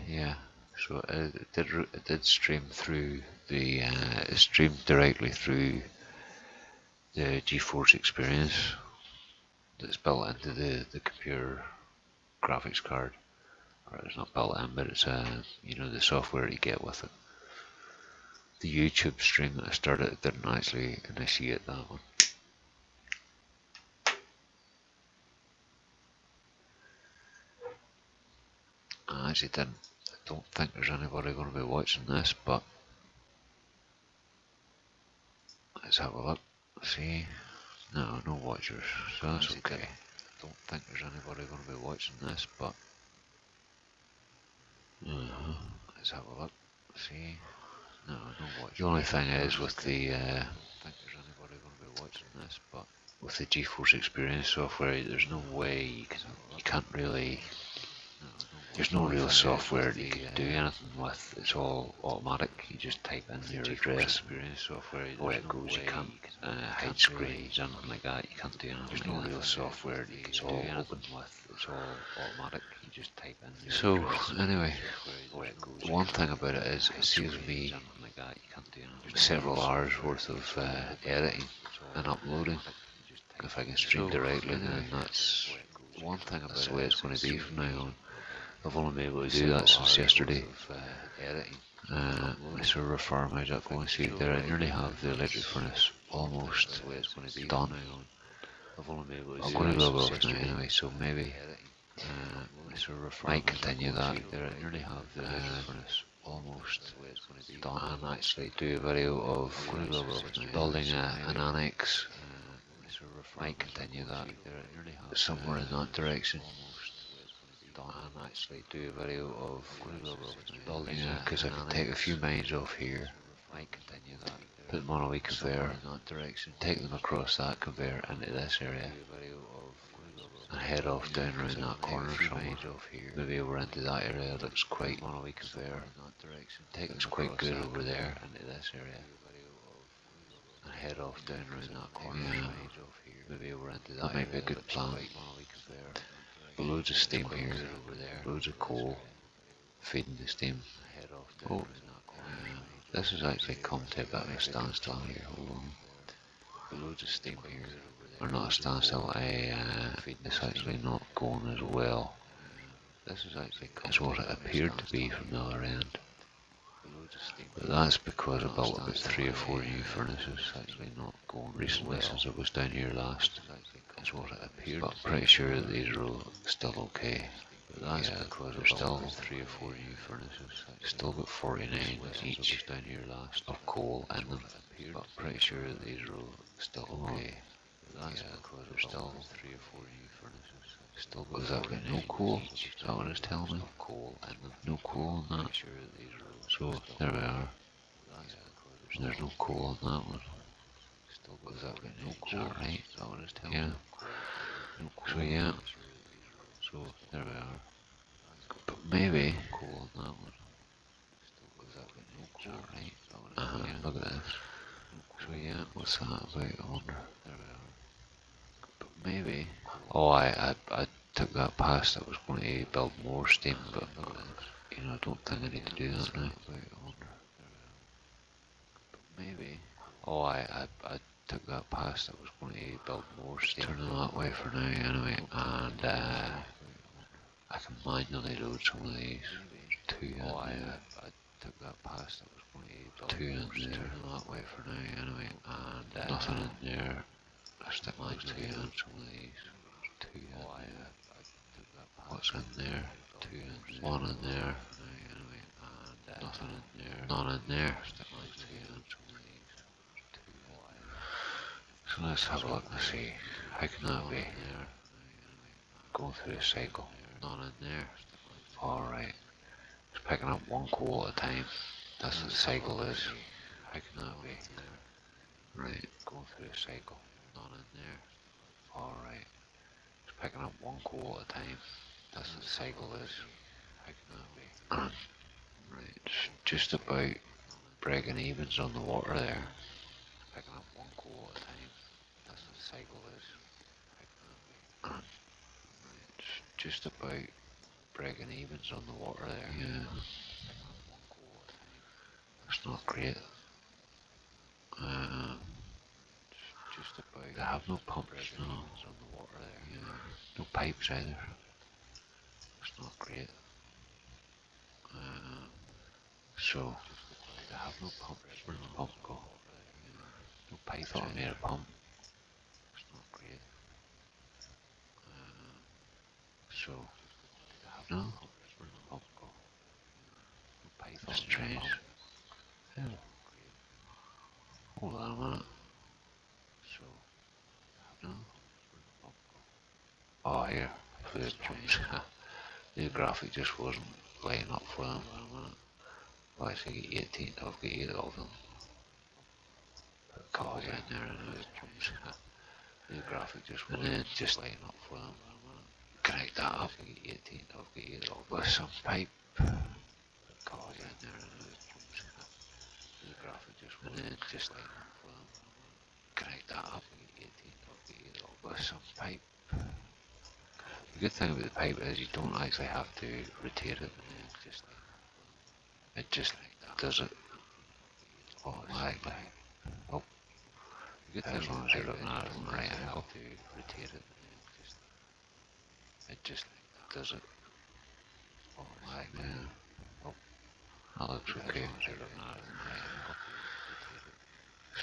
Yeah. So it did stream through the it streamed directly through the GeForce experience that's built into the computer graphics card. Or it's not built in, but it's you know, the software you get with it. The YouTube stream that I started didn't actually initiate that one. I actually didn't. I don't think there's anybody going to be watching this, but let's have a look. See, no watchers, so that's okay. I don't think there's anybody going to be watching this, but let's have a look. See, no watchers. The only thing is with the I don't think there's anybody going to be watching this, but with the GeForce Experience software, there's no way you can't really. There's no real software that you can do anything with. It's all automatic. You just type in your address, where it goes. You can't hide screens, anything like that. You can't do anything. There's no real software that you can do anything with. It's all automatic. You just type in. So anyway, one thing about it is it saves me several hours worth of editing and uploading. If I can stream directly, then that's one thing about the way it's going to be from now on. I've only been able to do that since yesterday. My server farm, how's that going? See there, I nearly have the electric furnace almost done. I'm going to go Roblox now anyway, so maybe might continue that. There, I nearly have the electric furnace almost done, and actually do a video of building an annex. Might continue that somewhere in that direction. And actually do a video of building it, because I can take a few mines off here, put them on a wee conveyor, take them across that conveyor into this area, and head off down around that corner somewhere, maybe over into that area. Looks quite good over there, and head off down around that corner. Maybe over into that might be a good plan. Loads of steam here, loads of coal feeding the steam. Oh, this has actually come to a bit of a standstill here. Hold on. Loads of steam here. Or not a standstill, it's actually not going as well as what it appeared to be from the other end. But that's because I built about 3 or 4 new furnaces recently since I was down here last. But I'm pretty sure that these are all still okay. But that's because there's still 3 or 4 new furnaces. Still got 49 each of coal in them. But I'm pretty sure that these are all still okay. But that's because there's still 3 or 4 new furnaces. Still got no coal. Is that what it's telling me? No coal on that. So there we are. There's no coal on that one. No coal, right? Yeah. So yeah. So there we are. But maybe coal on that one. Look at this. So yeah, what's that about? I wonder. But maybe. Oh, I took that past. I was going to build more steam, but you know, I don't think I need to do that now. Maybe. Oh, I took that past. I was going to build more steam. Turn it that way for now, anyway. And I can manually load some of these. 2 in there. I took that past. I was going to build 2 in there. Turn it that way for now, anyway. And nothing in there. I stick those two in, some of these. Two in there. What's in there? Two in there. One in there. Nothing in there. None in there. Stick those two in, some of these. So let's have a look and see. How can that be? Going through the cycle. None in there. Alright. It's picking up one coal at a time. That's what the cycle is. How can that be? Right. Going through the cycle. None in there. Alright. It's picking up one coal at a time. That's what the cycle is. How can that be? Right. It's just about breaking evens on the water there. Picking up one coal at a time. That's what the cycle is. How can that be? Right. It's just about breaking evens on the water there. Yeah. That's not great. Just about. They have no pumps, no. On the water there. Yeah. No pipes either. It's not great. So they have no pumps. Where'd the pump go? No pipes. I thought I made a pump. It's not great. So they have no pumps. Where'd the pump go? No pipes. That's strange. Yeah. Hold on a minute. So no. Where'd the pump go? Oh, here. For the pumps. The graphic just wasn't laying up for them. Well, I say 18, I've got 8 of them. Put cars in there and it jumps. The graphic just wasn't just laying up for them. Connect that up. 18, I've got 8 of them. With some pipe. Put cars in there and it jumps. The graphic just wasn't just laying up for them. Connect that up. 18, I've got 8 of them. With some pipe. The good thing about the pipe is you don't actually have to rotate it. It just does it automatically. Oh, the good thing is I look at it from right angle to rotate it. It just does it automatically. Oh, that looks okay.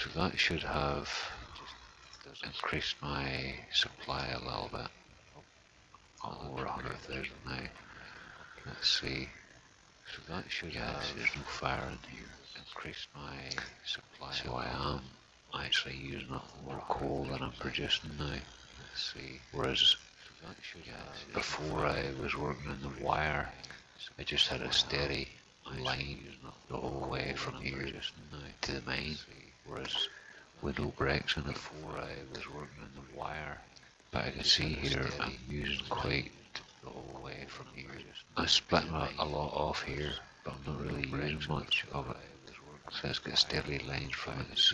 So that should have increased my supply a little bit. Over 100,000 now. Let's see. So that should have, there's no fire in here. Increased my supply. So I am actually using up more coal than I'm producing now. Let's see. Whereas before I was working in the wire, I just had a steady line the whole way from here to the mine. Whereas with no breaks in it, before I was working in the wire. But I can see here I'm using quite the whole way from here. I'm splitting a lot off here, but I'm not really using much of it. So it's got steady lines from its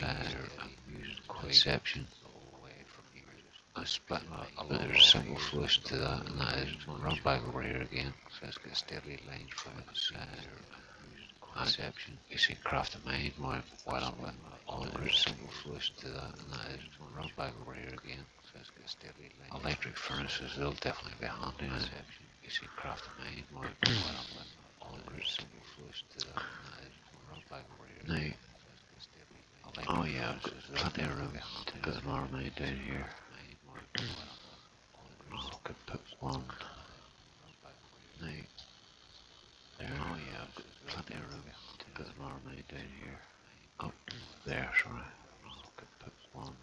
inception. I'm splitting a lot. There's a simple solution to that, and that is run back over here again. So it's got steady lines from its inception. You see, craft a mine while I'm with all. There's a simple solution to that, and that is run back over here again. Electric furnaces, they'll definitely be handy in it. You see, craft a mine while I'm with all. There's a simple solution to that, and that is run back over here. Now, oh yeah, I've got plenty of room to put an army down here. I could put one. Now, there. Oh yeah, I've got plenty of room to put an army down here. Oh, there, sorry. I could put one.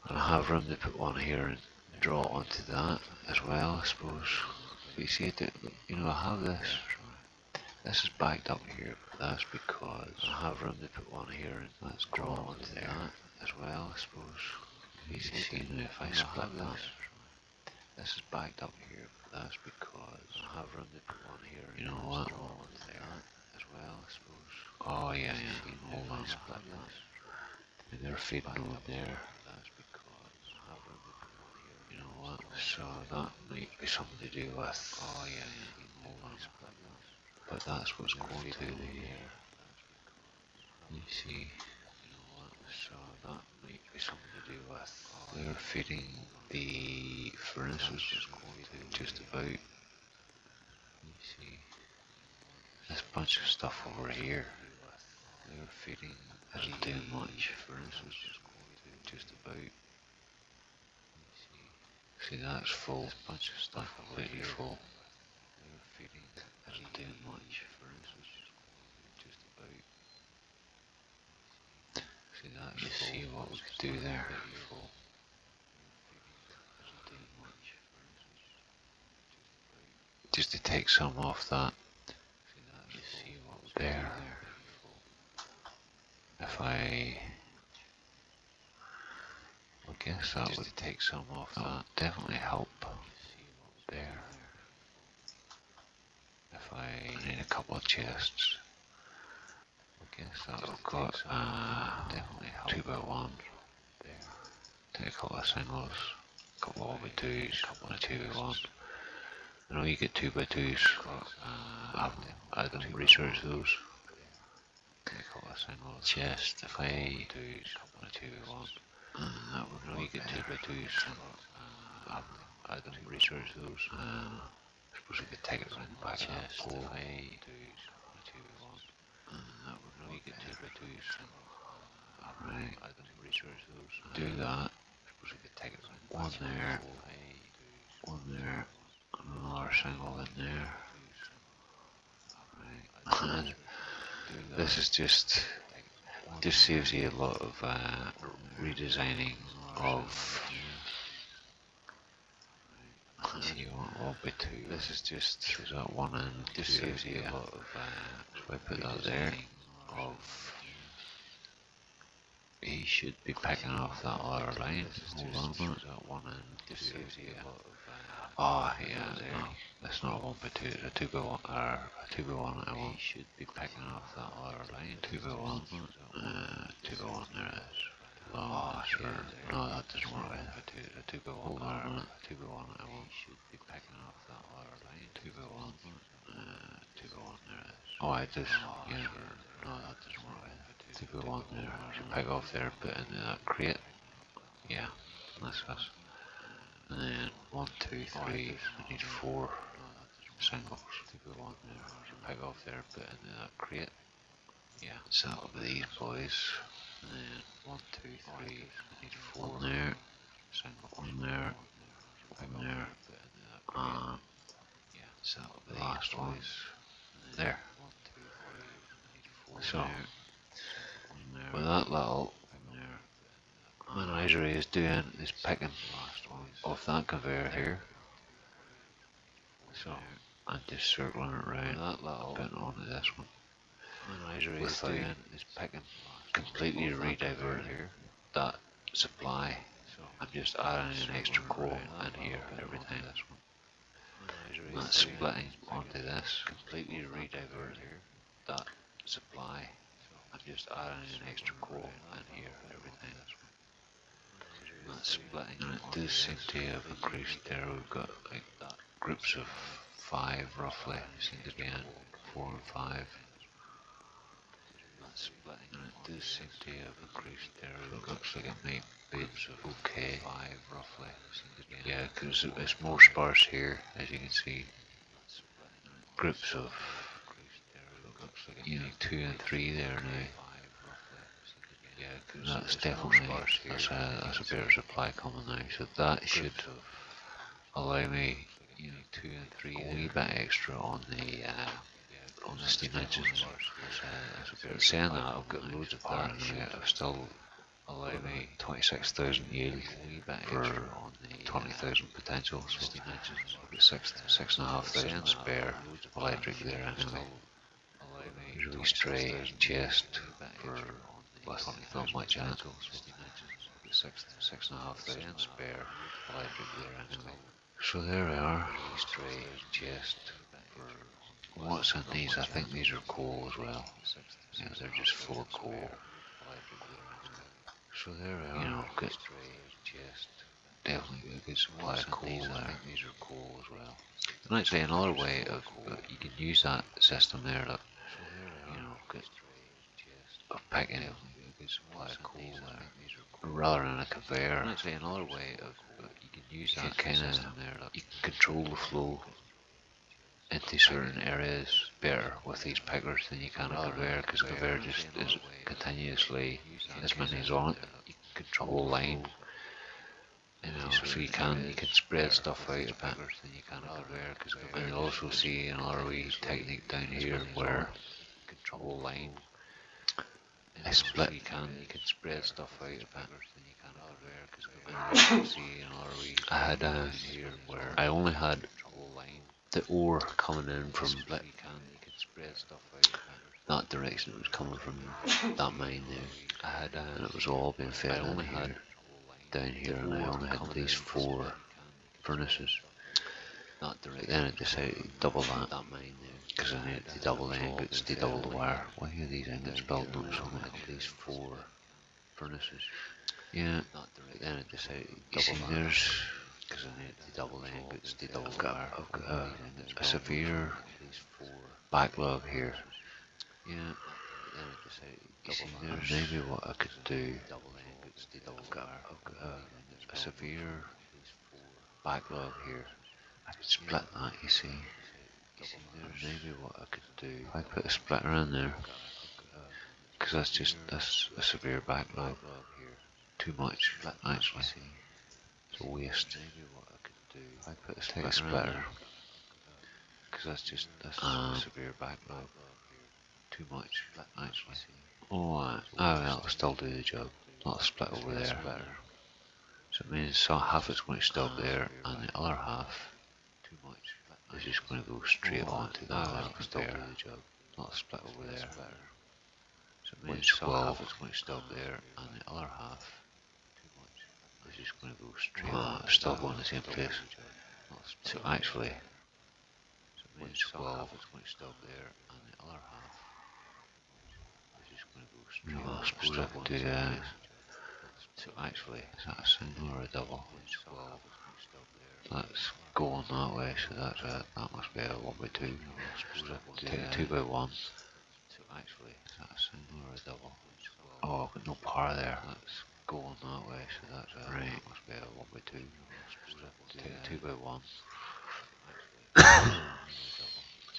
And I have room to put one here and draw onto that as well, I suppose. So you see it, you know, I have this. This is backed up here, but that's because I have room to put one here and let's draw onto that as well, I suppose. You see, now if I split this is backed up here, but that's because I have room to put one here. You know what? Draw onto that as well, I suppose. Oh yeah, yeah. Hold on, split this. And they're feeding over there. You know what? So that might be something to do with. Oh yeah, yeah. Hold on. But that's what's going to the. You see. You know what? So that might be something to do with. They're feeding the furnaces just about. You see. This bunch of stuff over here. They're feeding. Isn't doing much. Furnaces just about. See, that's full. This bunch of stuff completely full. Feeding isn't doing much. For instance, just about. See, that's you full. See what we could do there. Full. Isn't doing much. For instance, just to take some off that. See, that's you full. See what we could there. Do there. If I guess that just would take some off that. Definitely help there. If I need a couple of chests, I guess that would got definitely help. 2x1 there. Take a couple of singles, a couple of 1x2s, a couple of 2x1. I know you get 2x2s. I didn't research those. Take a couple of singles. Chest. If I do a couple of 2x1. That would know you get 2x2s. I didn't research those. I suppose you could take it around the back of that pole. If I do 2x1. That would know you get 2x2s. Right. I didn't research those. Do that. I suppose you could take it around the back of that pole. One there. Another single in there. Right. This is just saves you a lot of redesigning of. See, you want 1x2. This is just that one end. Just saves you a lot of. So I put that there. Of. He should be picking off that other line. Hold on a minute. That one end. Just saves you a lot of. Oh yeah, no, that's not a 1x2. It's a 2x1 or a 2x1. I want. He should be picking off that other line. 2x1. 2x1. There it is. Oh, sure. No, that doesn't work either. A 2x1 or a 2x1. I want. He should be picking off that other line. 2x1. 2x1. There it is. Oh, I just. Yeah. No, that doesn't work either. 2x1 there. Should pick off there. Put into that crate. Yeah. That's us. And then 1, 2, 3, I need 4 singles. 2x1 there. Pick off there, put into that crate. Yeah, set up these boys. And then 1, 2, 3, I need 4 on there. Single on there. On there. And yeah, set up the last ones. There. So, with that little menagerie is doing is picking off that conveyor here. So I'm just circling it around that little bit onto this one. Menagerie is doing is picking completely rediverting here that supply. So I'm just adding an extra coal in here and everything. That's splitting onto this completely rediverting here that supply. I'm just adding an extra coal in here and everything. That's splitting, and it does seem to have increased there. We've got like groups of 5 roughly, seems to be in 4 and 5. That's splitting, and it does seem to have increased there. It looks like it might be okay. 5 roughly, yeah, because it's more sparse here, as you can see. Groups of, you know, 2 and 3 there now. Yeah, that's definitely that's a better supply coming now. So that should allow me, you know, 2 and 3 a wee bit extra on the steam engines. Saying that, I've got loads of power now. I've still allow me 26,000 yield for 20,000 potential. So I've got 6,500 spare electric there anyway. There's a wee stray chest for not much in it. 6,500 spare electric there anyway. So there we are. Stray chest for what's in these? I think these are coal as well. Yeah, they're just full of coal. So there we are. You know, good. Definitely a good supply of coal there. I think these are coal as well. And actually, another way of you can use that system there. That, you know, good. Of picking a good supply of coal there, rather than a conveyor. And actually, another way of you can use that kind of there. That you can control the flow into certain areas better with these pickers than you can a conveyor, because a conveyor just is continuously as many as on it. You can control the line so you can spread stuff out a bit, and you'll also see another wee technique down here where control line I split. You can spread stuff out a bit, I had I only had the ore coming in from that direction. It was coming from that mine there, and it was all being fed in here, down here, and I only had these 4 furnaces. But then I decided to double that, because I needed to double the ingots, to double the wire. Why are these ingots built on so many? These 4 furnaces. Yeah, but then I decided to double that. There's, because I needed to double the ingots, to double the wire. I've got a severe backlog here. Yeah, and maybe what I could do, I've got a severe backlog here. I could split that, you see. And maybe what I could do, I put a splitter in there, because that's a severe backlog. Too much, actually. It's a waste. I put a splitter, because that's a severe backlog. Too much, actually. Oh, well, it'll still do the job. Not a split over there. So it means half it's going to stop there, and the other half is just going to go straight onto that little still do the job. Not a split over there. So it means half it's going to stop there, and the other half is just going to go straight on. It's still going to the same place. So actually, half it's going to stop there, and the other half is just going to go straight on. I suppose I could do that. So actually, is that a single or a double? That's going that way, so that must be a 1x2. Take a 2x1. So actually, is that a single or a double? Oh, I've got no power there. That's going that way, so that must be a 1x2. Take a 2x1.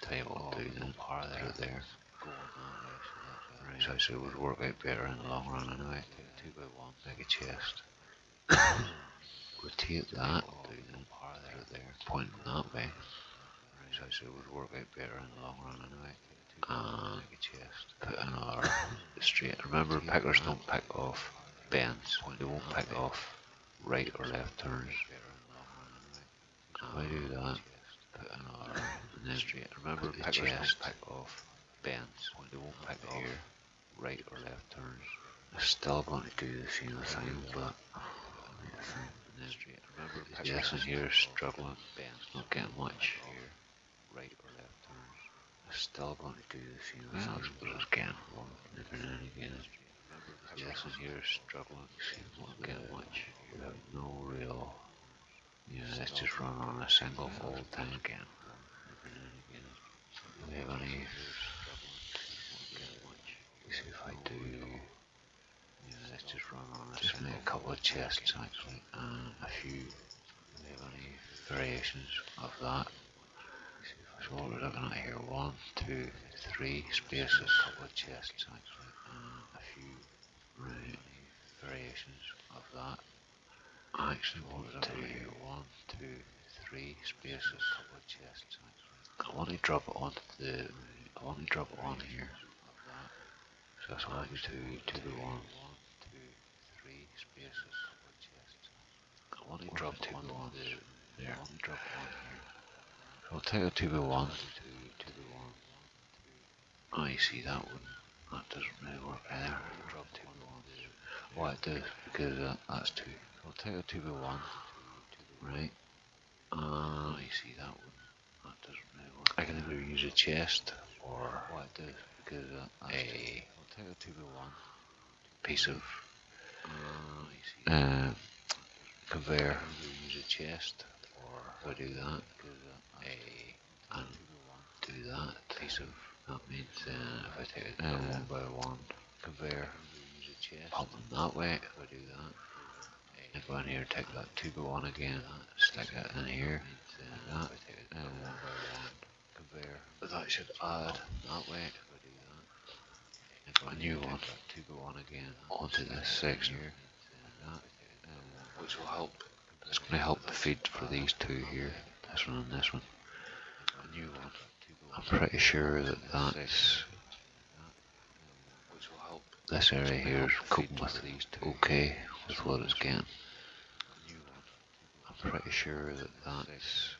Tell you what I'll do then. Power there. So it would work out better in the long run anyway. Take a 2x1. Make a chest. Rotate that, point that way. So it would work out better in the long run anyway. And put another straight. Remember, pickers don't pick off bends. They won't pick off right or left turns. So if I do that, put another, and then remember, pickers don't pick off bends. They won't pick off right or left turns. I'm still going to do the same thing, but yes, and you're struggling, not getting much. Right or left turns. I'm still going to do the same thing, I suppose again, every now and again. Yes, and you're struggling, not getting much. We have no real, let's just run on a single full time again. We have any, see if I do, let's just run on a just make a couple of chests actually, and a few variations of that. So what we're looking at here, 1, 2, 3 spaces, a couple of chests actually, and a few variations of that. Actually, what we're looking at here, 1, 2, 3 spaces, a couple of chests actually. I want to drop it onto on here. So that's 1, 2, 2 to 1. 3 spaces. I want to drop it on there. Drop it on here. So I'll take a 2x1. Oh, you see that one? That doesn't really work either. What it does, because that's 2. So I'll take a 2x1. Right. You see that one? That doesn't really work. I can either use a chest or what it does, because I'll take a 2x1 piece of conveyor. Use a chest, or if I do that, and do that piece of. That means if I take it 1x1 conveyor, pump them that way. If I do that, I go in here, take that 2x1 again, stick it in here, like that. 1x1 conveyor. But that should add that way. If I do that, a new one, 2x1 again, onto this section here, which will help It's going to help the feed for these two here, this one and this one. A new one. I'm pretty sure that that's this area here is coping with okay with what it's getting. I'm pretty sure that that's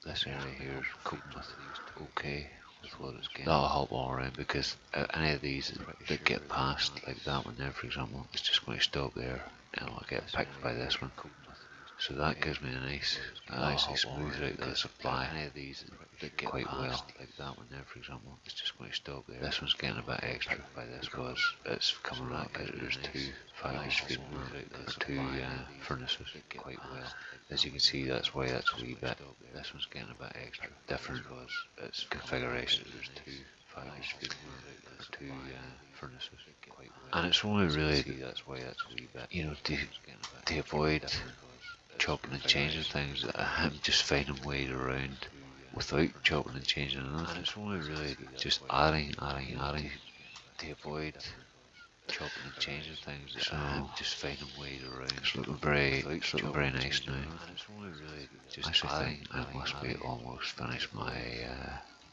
this area here is coping with okay with what it's getting. That'll help all around, because any of these that get past like that one there, for example, it's just going to stop there and it'll get picked by this one. So that gives me a nice, nicely smooths out the supply. Any of these that get quite well, like that one there, for example, it's just going to stop there. This one's getting a bit extra by this because it's coming back because there's two fires feeding that, or two furnaces quite well. As you can see, that's why that's a wee bit. This one's getting a bit extra, different because it's configuration. There's two fires feeding that, or two furnaces quite well. And it's only really, that's why that's a wee bit. You know, to avoid chopping and changing things, I'm just finding ways around without chopping and changing anything. And it's only really just adding to avoid chopping and changing things. So I'm just finding ways around. It's looking very nice now. And it's only really just actually I must be almost finished my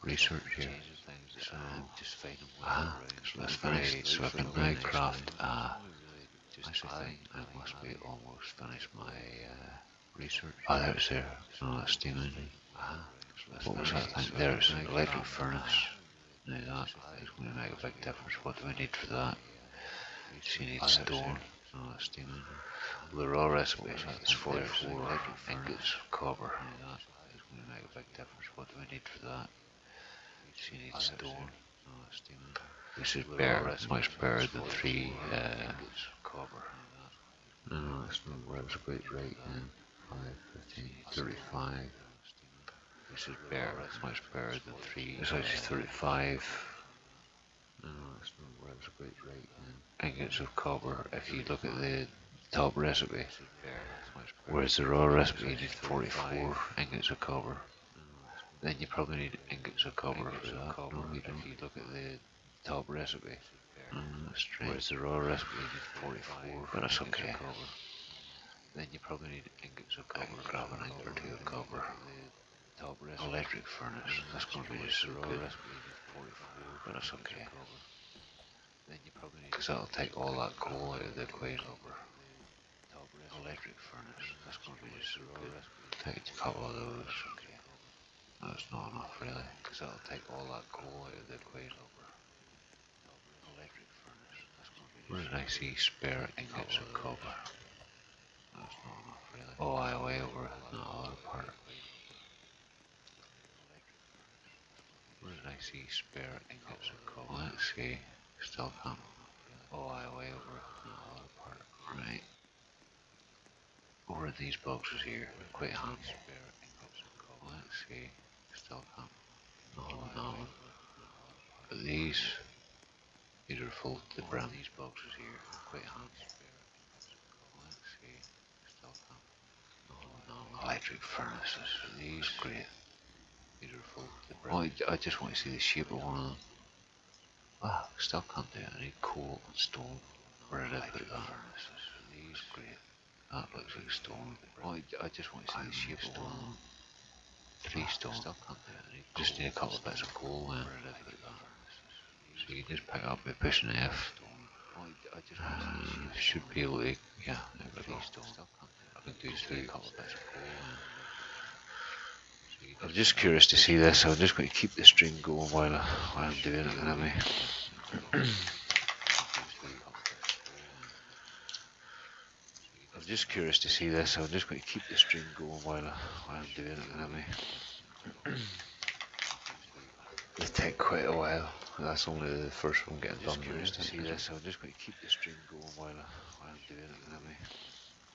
research here. So I'm just finding ways around. So that's finished. So I can now craft I must be almost finished my research. Oh, there it's there. No, that's steam engine. What was that thing? There's an electric furnace. Now that is going to make a big difference. What do we need for that? So you need stone. No, that's steam engine. The raw recipe is 44 ingots of copper. That is going to make a big difference. What do we need for that? So you need stone. No, that's steam engine. This is much better than 3 ingots of copper. No, it's not where it's quite right then. 5, 15, 35. This is much better than 3. It's actually 35. No, it's not where it's quite right then. Ingots of copper. If you look at the top recipe, whereas the raw recipe you need 44 ingots of copper. Then you probably need ingots of copper for that. No, you don't. If you look at the top recipe, that's strange. Whereas the raw recipe you need 44, but it's okay. Then you probably need ingots of copper. Grab an ingot or two of copper. Electric furnace. That's going to be just so good. But it's okay. Because that'll take all that coal out of the equation. Electric furnace. That's going to be just so good. Take a couple of those. That's not enough really. Because that'll take all that coal out of the equation. Electric furnace. Where did I see spare ingots of copper? That's not enough really. Oh, I way over it. No, other part. Where did I see spare ingots of copper? Let's see. Still can't. Oh, I way over it. No, other part. Right. Over in these boxes here. Quite handy. Let's see. Still can't. No. But these are full to the brim. These boxes here. Quite handy. Let's see. Still can't. No. Electric furnaces. These are great. These are full to the brim. Oh, I just want to see the shape of one of them. Ah, still can't do it. I need coal and stone. Where did I put that? These are great. That looks like stone. Oh, I just want to see the shape of one of them. 3 stone. Still can't do it. Just need a couple of bits of coal then. So you just pick up by pushing F. Should be able to, yeah, there we go. I can do 3 couple of bits of coal then. I'm just curious to see this, so I'm just going to keep the stream going while I'm doing it anyway. I'm just curious to see this, so I'm just going to keep the stream going while I'm doing it anyway. They take quite a while. That's only the first one getting done. Curious to see this, so I'm just going to keep the stream going while I'm doing it anyway.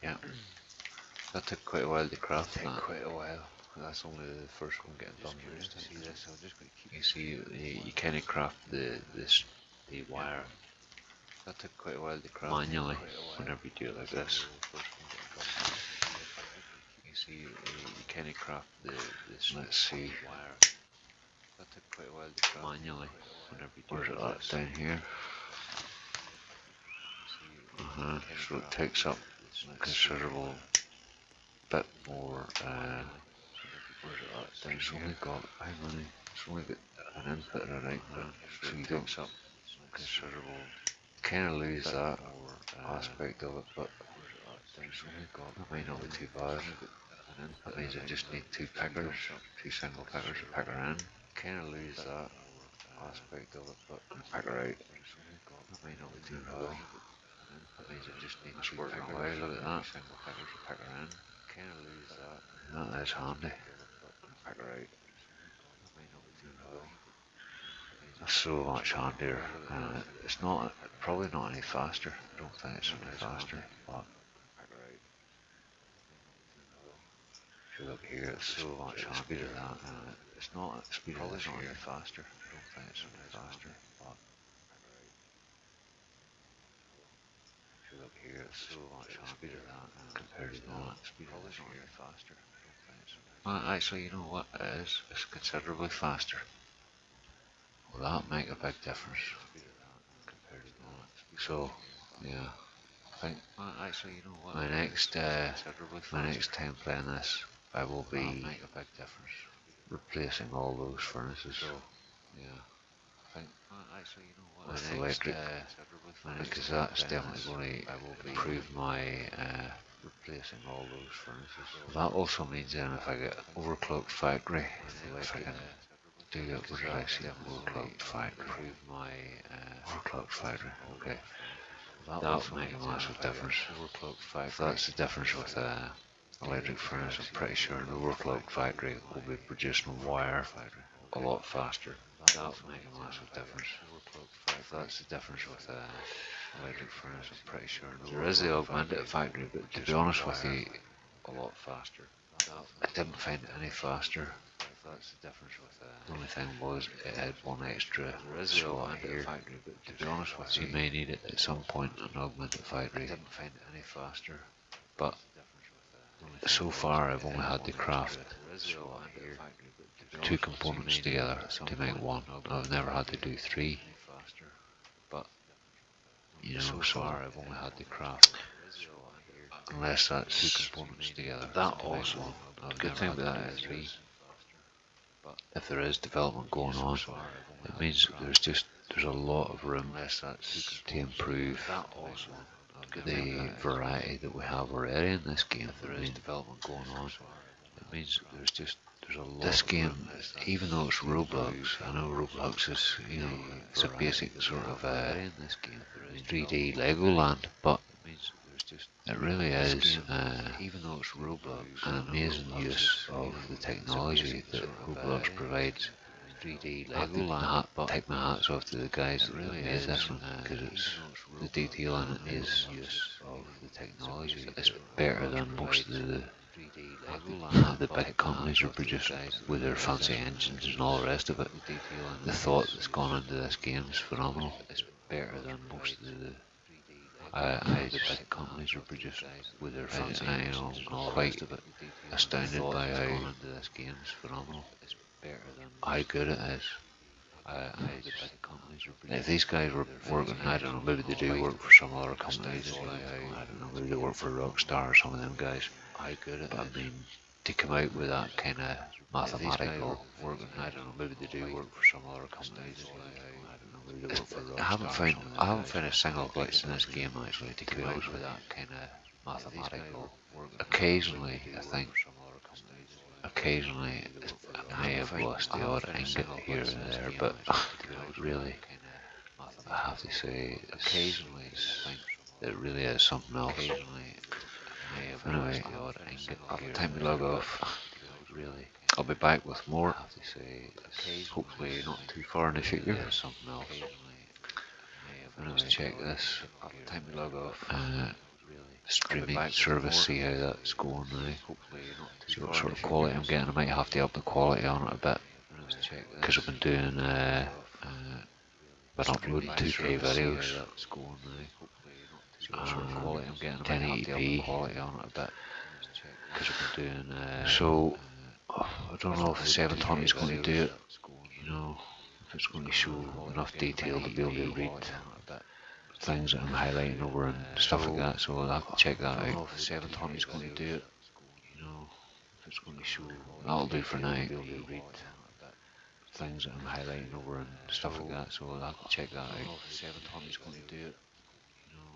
Yeah. That took quite a while to craft. Quite a while. That's only the first one getting done. Curious to see this, so I'm just going to keep. You see, you kind of craft the wire. That took quite a while to craft manually. Whenever you do it like this. You see, you kind of craft this. Let's see. That took quite a while to craft manually. Whenever you do it like that down here. So it takes up considerable bit more. It's only got how many? It's only got an input and an output, so you don't considerable. Kind of lose that aspect of it, but it's only got. It might not be too bad. That means I just need two pickers, two single pickers to picker in. Kind of lose that aspect of it, but picker out. That might not be too bad. That means I just need two pickers. Away. Look at that. Single pickers to picker in. Kind of lose that. That is handy. Picker out. That might not be too bad. That's so much handier. It's not probably not any faster. I don't think it's any faster. But if you look here, it's so much handier than that. It's not probably not any faster. I don't think it's any faster. But if you look here, it's so much handier than that compared to that. Probably not any faster. Actually, you know what it is? It's considerably faster. Will that make a big difference? So, yeah, I think actually, you know what? My next time playing this, I will be replacing all those furnaces. So, yeah, I think actually, you know what? With electric, because that's definitely going to improve my replacing all those furnaces. That also means then if I get overclocked factory, if I can do it, what did I see? Overclocked factory. Improve my overclocked factory. Okay. That will make a massive difference. If that's the difference with electric furnace, I'm pretty sure an overclocked factory will be producing wire a lot faster. That will make a massive difference. If that's the difference with electric furnace, I'm pretty sure. There is the augmented factory, but to be honest with you, a lot faster. I didn't find it any faster. That's the difference with the only thing was it had one extra slot here. Factory, but to be honest with you, may need it at some point in an augmented factory. I didn't find it any faster, but so far I've only had to craft two components together to make one. I've never had to do three, but you know, so far I've only had to craft unless that's two components together. That also, the good thing about that is if there is development going on, it means there's a lot of room to improve the variety that we have already in this game. If there is development going on, it means there's a lot. This game, even though it's Roblox, I know Roblox is, you know, it's a basic sort of 3D Legoland, but it really is, even though it's Roblox, an amazing use of the technology that Roblox provides. 3D Legoland, but take my hats off to the guys that really made this one, because the detail in it is use of the technology. It's better than most of the big companies are producing with their fancy engines and all the rest of it. The thought that's gone into this game is phenomenal. It's better than most of the big companies are producing with their fancy engines and all the rest of it. Astounded by how into this game is phenomenal. It's better than how good it is. If these guys were working, I don't know, maybe they do work for some other companies. I don't know, maybe they work for Rockstar or some of them guys. But I mean, to come out with that kind of mathematical working, I don't know, maybe they do work for some other companies. I haven't found a single glitch in this game actually, to be honest with that kind of mathematical work. Occasionally, I think, occasionally I may have lost the odd ingot here and there, but really, I have to say, occasionally it really is something else. Anyway, I'll time to log off. I'll be back with more, hopefully not too far in the future. Let's check this. Time to log off. Streaming service, see how that's going now. See what sort of quality I'm getting. I might have to up the quality on it a bit, because I've been doing been uploading 2K videos. See what sort of quality I'm getting. 1080p quality on it a bit, because I've been doing so. I don't know if the 720 is going to do it. You know, if it's going to show enough detail to be able to read things that I'm highlighting over and stuff like that, so I'll have to check that out. I don't know if 720 is going to do it, you know, if it's going to show. That'll do for now. Be able to read things that I'm highlighting over and stuff like that, so I'll have to check that out. I don't know if 720 is going to do it, you know,